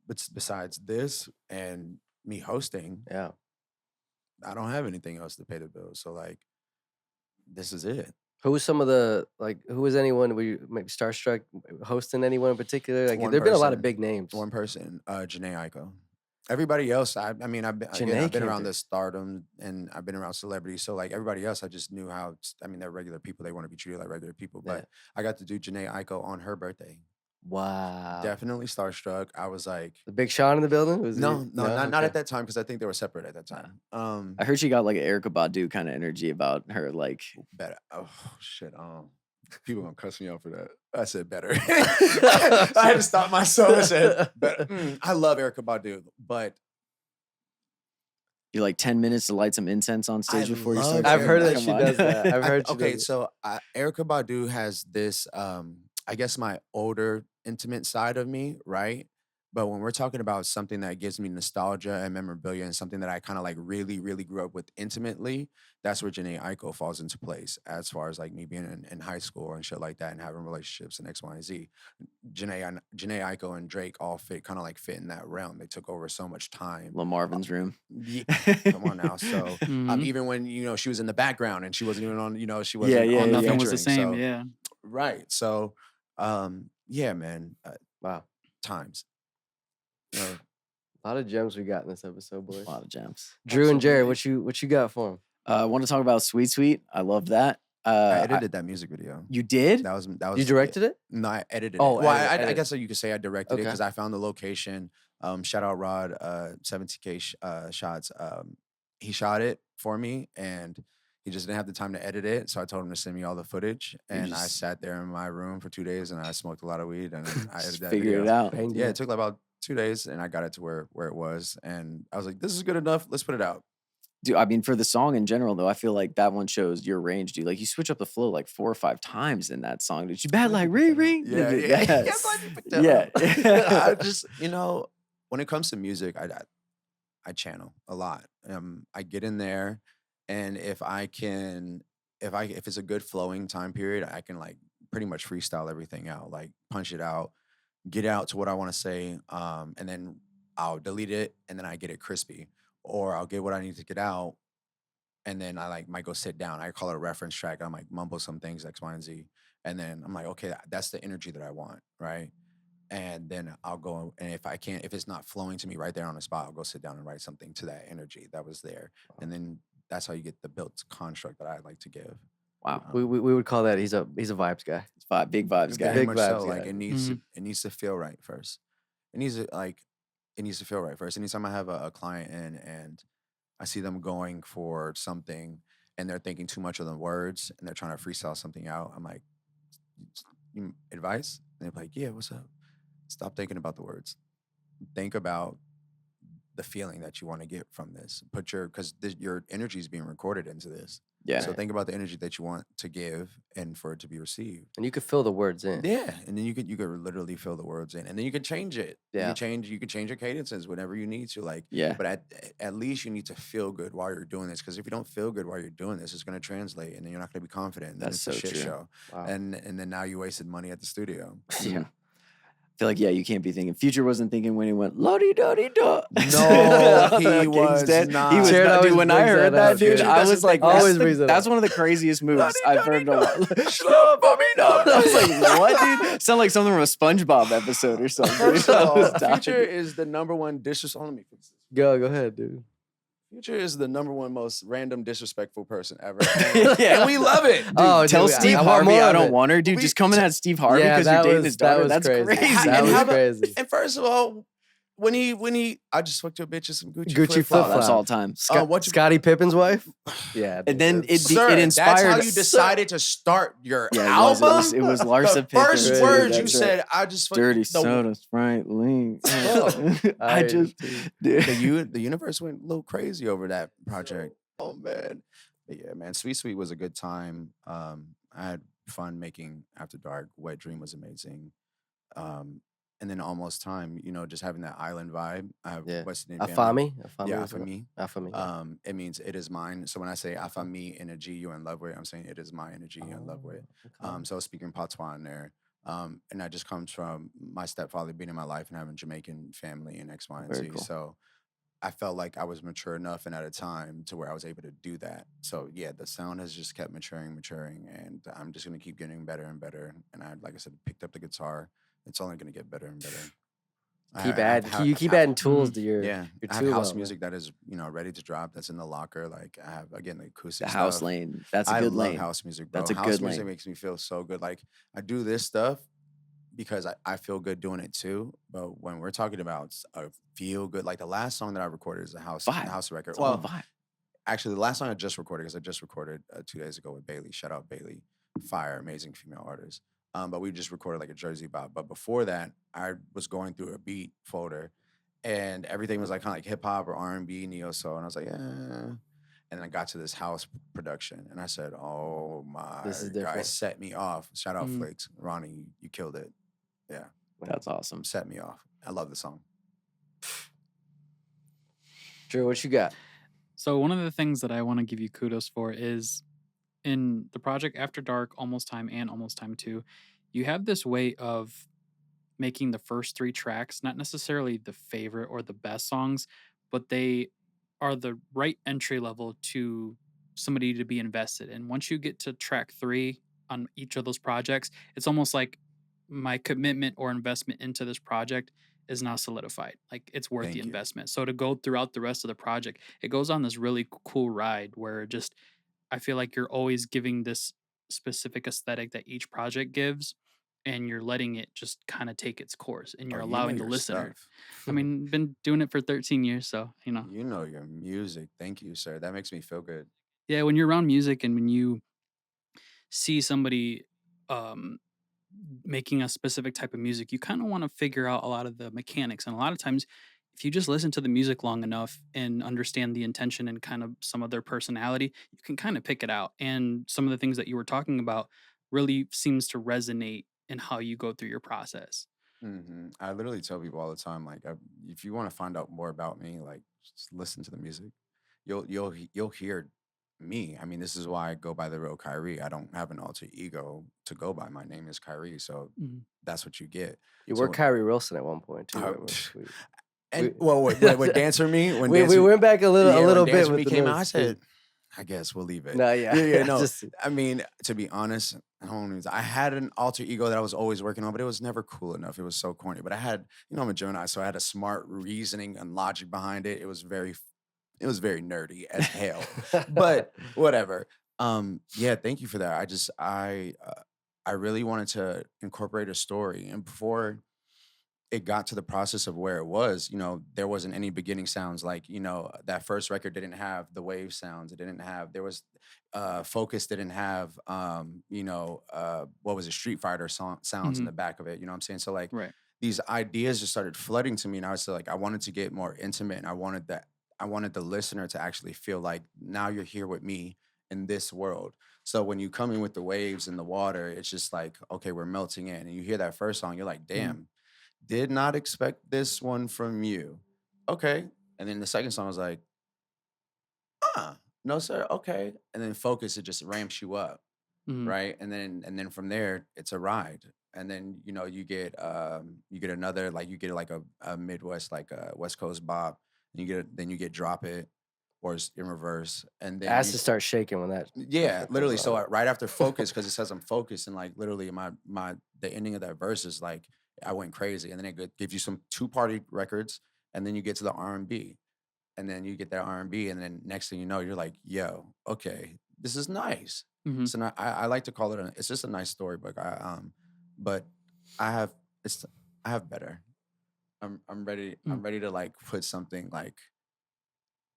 but besides this and me hosting, Yeah. I don't have anything else to pay the bills. So like, this is it. Who was some of the who was anyone were you maybe starstruck hosting anyone in particular? Like One there've been a lot of person, big names. one person, Janae Aiko. Everybody else, I mean, Janae I've been came around through. the stardom and I've been around celebrities. So like everybody else, I just knew how. I mean, they're regular people. They want to be treated like regular people. Yeah. But I got to do Janae Aiko on her birthday. Wow. Definitely starstruck. I was like, The Big Sean in the building? Was no, he? not Okay. at that time because I think they were separate at that time. I heard she got like an Erica Badu kind of energy about her. Like, Better. Oh shit. People gonna cuss me out for that. I said better. I had to stop myself. I said better. I love Erica Badu, but you like 10 minutes to light some incense on stage I before you love start. I've heard Erica. that she Come on. does that. I've heard she okay, does it. so Erica Badu has this, I guess my older intimate side of me, right? But when we're talking about something that gives me nostalgia and memorabilia and something that I kind of like really, really grew up with intimately, that's where Janae Aiko falls into place as far as like me being in high school and shit like that and having relationships and X, Y, and Z. Janae Aiko and Drake all fit in that realm. They took over so much time. Lil Marvin's room. Yeah, come on now. So Mhm. even when she was in the background and she wasn't even on, she Yeah, wasn't yeah, on the yeah. Nothing was the featuring. same. So, Yeah. right. So yeah, man. Wow. Times. A lot of gems we got in this episode, boys. A lot of gems. Drew and Jared, Absolutely. what you got for him? I want to talk about Sweet Sweet. I love that. I edited that music video. You did? That was You directed it? No, I edited Oh, it. Well, I edit. guess you could say I directed it Okay. because I found the location. Shout out Rod, 17K shots. He shot it for me, and he just didn't have the time to edit it. So I told him to send me all the footage, and I just- sat there in my room for 2 days, and I smoked a lot of weed, and I edited Just that figure video. it out. Banged Yeah, it. it took like about 2 days, and I got it to where it was, and I was like, "This is good enough. Let's put it out." Dude, I mean, for the song in general, though, I feel like that one shows your range, dude. Like, you switch up the flow like 4 or 5 times in that song. Did you bad like Riri? Yeah, Dude, yeah. yes. Glad you picked that Yeah. up. I just, when it comes to music, I channel a lot. I get in there, and if it's a good flowing time period, I can like pretty much freestyle everything out, like punch it out, get out to what I want to say, and then I'll delete it, and then I get it crispy, or I'll get what I need to get out, and then I like might go sit down. I call it a reference track. I'm like mumble some things X, Y, and Z, and then I'm like, okay, that's the energy that I want, right? And then I'll go, and if it's not flowing to me right there on the spot, I'll go sit down and write something to that energy that was there, and then that's how you get the built construct that I like to give. Wow. We would call that he's a vibes guy. It's big vibes, guy. Very Big much vibes, so. Like yeah. it needs to feel right first. It needs to feel right first. Anytime I have a client in and I see them going for something and they're thinking too much of the words and they're trying to freestyle something out, I'm like, advice? And they're like, yeah, what's up? Stop thinking about the words. think about the feeling that you want to get from this. Put your energy is being recorded into this. Yeah. So Right. think about the energy that you want to give and for it to be received. And you could fill the words in. Yeah, and then you could literally fill the words in, and then you can change it. Yeah. You can change your cadences whenever you need to. Like, Yeah. but at least you need to feel good while you're doing this, because if you don't feel good while you're doing this, it's going to translate, and then you're not going to be confident. And then That's it's a so shit true. show, Wow. and then now you wasted money at the studio. Yeah. I feel like, yeah, you can't be thinking. Future wasn't thinking when he went, la-di-da-di-da. No, he The was King's Dead. not. He was Jared not. Dude, always when I brings heard that that, up, dude, dude. I was like, Always brings that that's up. one of the craziest moves I've heard in a while. Slow for me, no. I was like, what, dude? Sound like something from a SpongeBob episode or something. First I of was all, dying. Future is the number one disrespectful. Let me fix this. Go ahead, dude. Future is the number one most random disrespectful person ever. Yeah. And we love it. Oh, Tell dude, Steve I want Harvey more I of don't it. want her, dude. We- Just coming at Steve Harvey Yeah, because that you're dating was- his that daughter. was That's crazy. crazy. That And was how about- crazy. And first of all, when he, I just fucked your bitch with some Gucci, Gucci flip-flops. Oh, that's flip-flop. all time. What you- Scottie Pippen's wife? Yeah. And then dude. it Sir, inspired. that's how you decided to start your Yeah, album. it was Larsa The Pippen. first Crazy, words you That's right. said, I just fucked Dirty the, soda, Sprite, lean. I I just, dude. the universe went a little crazy over that project. Oh man, but yeah, man. Sweet Sweet was a good time. I had fun making After Dark. Wet Dream was amazing. And then Almost Time, just having that island vibe. I have Yeah. West Indian Afami? Yeah, was it? Afami. Afami. Yeah. It means it is mine. So when I say Afami energy you're in love with, I'm saying it is my energy you're in love with. Okay. So speaking patois in there. And that just comes from my stepfather being in my life and having Jamaican family and X, Y, and Very Z. cool. So I felt like I was mature enough and at a time to where I was able to do that. So yeah, the sound has just kept maturing, and I'm just gonna keep getting better and better. And like I said, picked up the guitar. It's only gonna get better and better. Keep I have adding. You keep adding tools to your. yeah, your I have tool house belt, man. music that is ready to drop. That's in the locker. Like I have again the acoustic The house stuff. lane. That's a I good love lane. house music, bro. That's a house good music lane. makes me feel so good. Like I do this stuff because I feel good doing it too. But when we're talking about a feel good, like the last song that I recorded is a house Vibe. record. It's all Well, vibe. actually, the last song I just recorded, because I just recorded 2 days ago with Bailey. Shout out Bailey, fire, amazing female artist. But we just recorded like a Jersey bop. But before that, I was going through a beat folder, and everything was like kind of like hip hop or R&B, neo soul, and I was like, And then I got to this house production, and I said, "Oh my, This is God, different. it set me off." Shout out Mhm. Flakes, Ronnie, you killed it. Yeah, That's awesome. set me off. I love the song. Drew, what you got? So one of the things that I want to give you kudos for is in the project After Dark, Almost Time, and Almost Time 2, you have this way of making the first 3 tracks not necessarily the favorite or the best songs, but they are the right entry level to somebody to be invested in. Once you get to track 3 on each of those projects, it's almost like my commitment or investment into this project is now solidified. Like it's worth Thank the you. investment. So to go throughout the rest of the project, it goes on this really cool ride where just I feel like you're always giving this specific aesthetic that each project gives, and you're letting it just kind of take its course, and you're Oh, you know allowing the your listener. stuff. I mean, been doing it for 13 years, so You know your music. Thank you, sir. That makes me feel good. yeah. When you're around music and when you see somebody um, making a specific type of music, you kind of want to figure out a lot of the mechanics, and a lot of times, if you just listen to the music long enough and understand the intention and kind of some of their personality, you can kind of pick it out. And some of the things that you were talking about really seems to resonate in how you go through your process. I literally tell people all the time, like, if you want to find out more about me, like, just listen to the music. You'll hear me. I mean, this is why I go by the real Khiry. I don't have an alter ego to go by. My name is Khiry, so Mhm. that's what you get. You So were when- Kyrie Wilson at one point too. Uh, right? And We- what Dancer me? When we Dancer, went back a little when bit Dancer with Me the came out, I notes. said, I guess we'll leave it. No, yeah, yeah, no. Just- I mean, to be honest, I had an alter ego that I was always working on, but it was never cool enough. It was so corny. But I had, I'm a Gemini, so I had a smart reasoning and logic behind it. It was very nerdy as hell. But whatever. Yeah, thank you for that. I really wanted to incorporate a story, and before it got to the process of where it was, there wasn't any beginning sounds. Like, that first record didn't have the wave sounds. It didn't have, there was, Focus didn't have, what was it, Street Fighter sounds in Mhm. the back of it. You know what I'm saying? So like Right. these ideas just started flooding to me, and I was like, I wanted to get more intimate, and I wanted the listener to actually feel like now you're here with me in this world. So when you come in with the waves and the water, it's just like, okay, we're melting in. And you hear that first song, you're like, Mhm. damn, did not expect this one from you. Okay. And then the second song was like, no, sir. Okay. And then focus, it just ramps you up. Mhm. Right. And then from there, it's a ride. And then, you get another, like you get like a Midwest, like a West Coast bop, and then you get drop it or it's in reverse. And then Ass you to start shaking when that first yeah, one comes literally. So on. right after focus, because it says I'm focused, and like literally the ending of that verse is like I went crazy, and then gives you some two party records, and then you get to the R&B, and then you get that R&B, and then next thing you know, you're like, yo, okay, this is nice. Mhm. So now I like to call it it's just a nice storybook. But I have it's I have better. Mm. I'm ready to like put something like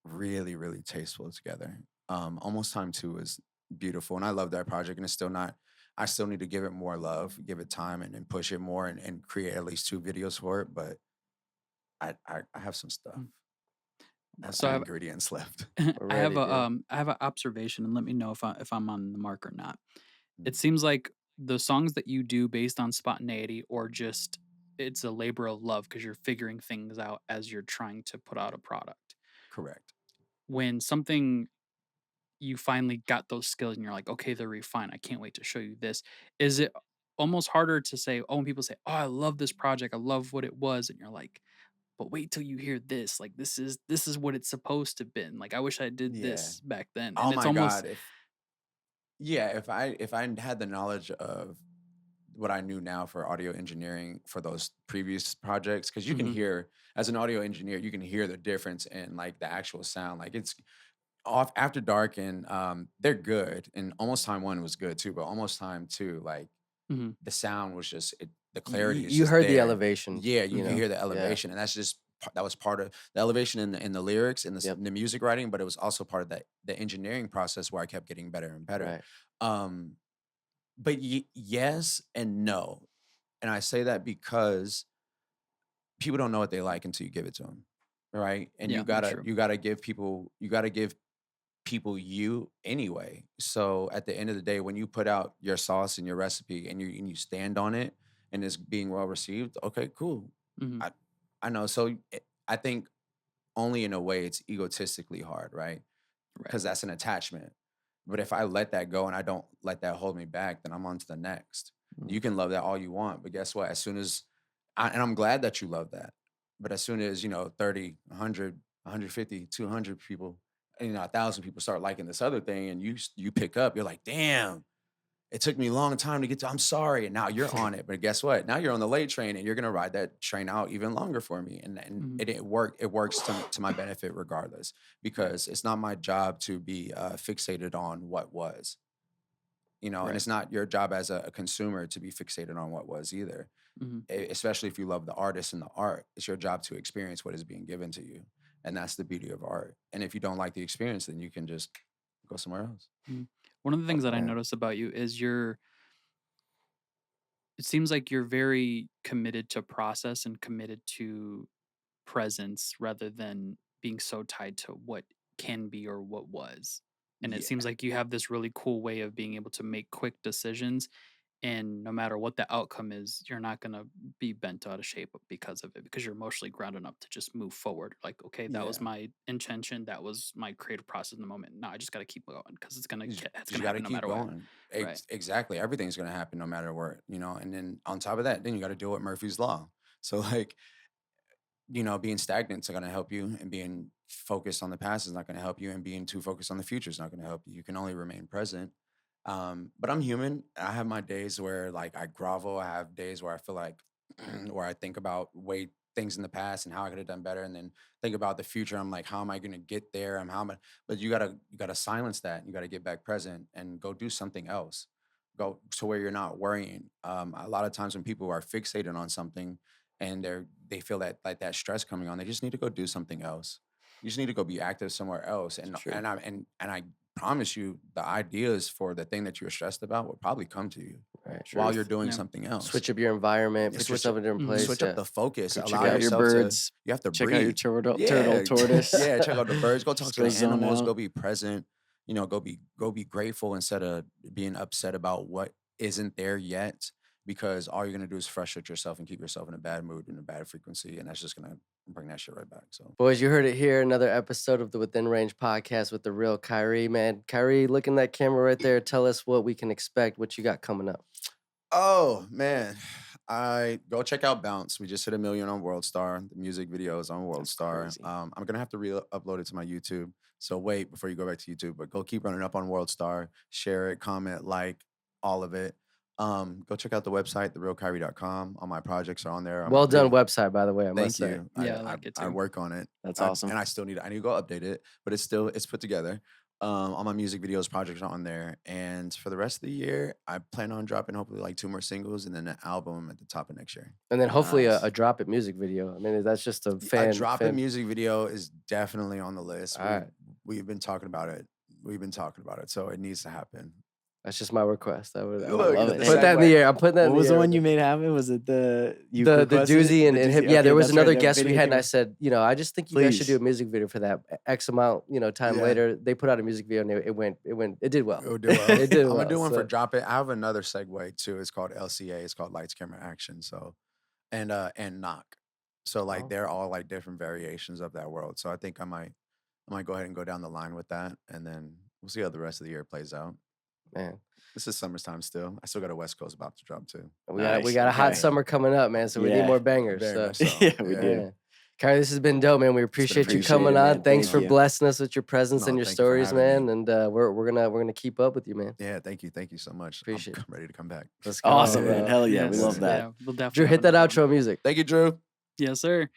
really, really tasteful together. Almost Time 2 is beautiful, and I love that project, and it's still not I still need to give it more love, give it time, and push it more, and create at least 2 videos for it, but I have some stuff. Mm. I have So some ingredients left. We're I have ready, dude. I have an observation, and let me know if I'm on the mark or not. It Mm, seems like the songs that you do based on spontaneity or just it's a labor of love because you're figuring things out as you're trying to put out a product. correct. When something you finally got those skills and you're like, okay, they're refined. I can't wait to show you this. Is it almost harder to say, oh, when people say, oh, I love this project, I love what it was, and you're like, but wait till you hear this. Like this is what it's supposed to been. Like I wish I did Yeah. this back then. Oh And it's my almost god, if I had the knowledge of what I knew now for audio engineering for those previous projects, because you can mhm, hear as an audio engineer, you can hear the difference in like the actual sound. Like it's off After Dark, and they're good, and Almost Time 1 was good too, but Almost Time 2, like mhm, the sound was just the Y clarity is you just heard the there. elevation, Yeah, you you can know? hear the Yeah. elevation, and that's just that was part of the elevation in the lyrics and Yep. the music writing, but it was also part of the engineering process where I kept getting better and better. Right. Um, but yes and no, and I say that because people don't know what they like until you give it to them, right? And yeah, that's true. you gotta give people you anyway. So at the end of the day, when you put out your sauce and your recipe and you stand on it and it's being well received, okay, cool. Mhm, I I know. So I think only in a way it's egotistically hard, right? right. Because that's an attachment. But if I let that go and I don't let that hold me back, then I'm on to the next. Mm. You can love that all you want, but guess what? As soon as and I'm glad that you love that. But as soon as, 30, 100, 150, 200 people, 1,000 people start liking this other thing and you pick up, you're like, "Damn, it took me a long time to get to I'm sorry." And now you're on it. But guess what? Now you're on the late train and you're gonna ride that train out even longer for me. And Mhm, it works to my benefit regardless, because it's not my job to be fixated on what was, and right. it's not your job as a consumer to be fixated on what was either. Mhm, Especially if you love the artist and the art, it's your job to experience what is being given to you. And that's the beauty of art. And if you don't like the experience, then you can just go somewhere else. mhm. One of the things Oh, that I man. notice about you is it seems like you're very committed to process and committed to presence rather than being so tied to what can be or what was. And it seems Yeah. like you have this really cool way of being able to make quick decisions. And no matter what the outcome is, you're not going to be bent out of shape because of it, because you're emotionally grounded enough to just move forward. Like, okay, that was Yeah. my intention. That was my creative process in the moment. Now I just got to keep going because it's You going to got to happen no keep matter what. going. Right. Exactly. Everything's going to happen no matter what, and then on top of that, then you got to deal with Murphy's Law. So, like, being stagnant is not going to help you, and being focused on the past is not going to help you, and being too focused on the future is not going to help you. You can only remain present. But I'm human. I have my days where like I grovel. I have days where I feel like where I think about way things in the past and how I could have done better, and then think about the future. I'm like, how am I going to get there? But you gotta silence that. You gotta get back present and go do something else. Go to where you're not worrying. A lot of times when people are fixated on something and they feel that like that stress coming on, they just need to go do something else. You just need to go be active somewhere else. It's And true. and I promise you, the ideas for the thing that you're stressed about will probably come to you Right. while you're Truth. doing Yeah. something else. Switch up your environment, Yeah, put switch yourself in a different Mhm. place. switch Yeah. up the focus. Check Allow out your yourself to. birds. You have to Check out your breathe. turtle tortoise. Yeah. Check out the birds. Go talk Just to go the zone animals. out. Go be present. You know, go be grateful instead of being upset about what isn't there yet. Because all you're gonna do is frustrate yourself and keep yourself in a bad mood and a bad frequency, and that's just gonna bring that shit right back. So Boys, you heard it here. Another episode of the Within Range podcast with the real Khiry, man. Khiry, look in that camera right there. Tell us what we can expect, what you got coming up. oh man. I go check out Bounce. We just hit 1 million on World Star. The music video is on World That's Star. crazy. I'm gonna have to re-upload it to my YouTube. So wait before you go back to YouTube, but go keep running up on World Star, share it, comment, like, all of it. Go check out the website, therealkyrie.com. All my projects are on there. I'm Well done really- website, by the way, I must Thank say. you. Yeah, I like it I too. work on it. That's I- awesome. And I still need to go update it, but it's put together. All my music videos, projects are on there. And for the rest of the year, I plan on dropping hopefully like 2 more singles and then an album at the top of next year. And then hopefully Nice. a Drop It music video. I mean, that's just a fan. A drop fan- in music video is definitely on the list. All right. We've been talking about it. So it needs to happen. That's just my request. I would Look, love the it. put that in the segue. air. I'm putting that in What the was air. the one you made happen? Was it the you the requested it? doozy and The him. doozy? Yeah, there Okay, was that's right, another that guest we video had, and came I out. said, I just think you guys should do a Please. music video for that. X amount, time Yeah. later, they put out a music video and it did well. It'll do well. It did I'm well. gonna do one for so- Drop It. I have another segue too. It's called LCA. It's called Lights Camera Action. So, and Knock. So like Oh. they're all like different variations of that world. So I think I might go ahead and go down the line with that, and then we'll see how the rest of the year plays out. Man, This is summertime still. I still got a West Coast about to drop too. we Nice, got a hot okay. summer coming up, man. So we need Yeah. more bangers. Very So. much so. Yeah, we do. Yeah. Kyrie, this has been dope, man. We appreciate you appreciated, coming on. man. Thanks Thank for you. blessing us with your presence No, and your thank you for stories, having man. me. And we're gonna keep up with you, man. Yeah, thank you so much. Appreciate it. I'm ready to come back. Let's go. Awesome, bro. man. Hell yeah, we Yes, love that. Yeah, we'll definitely Drew, have hit that another one. outro music. Thank you, Drew. Yes, sir.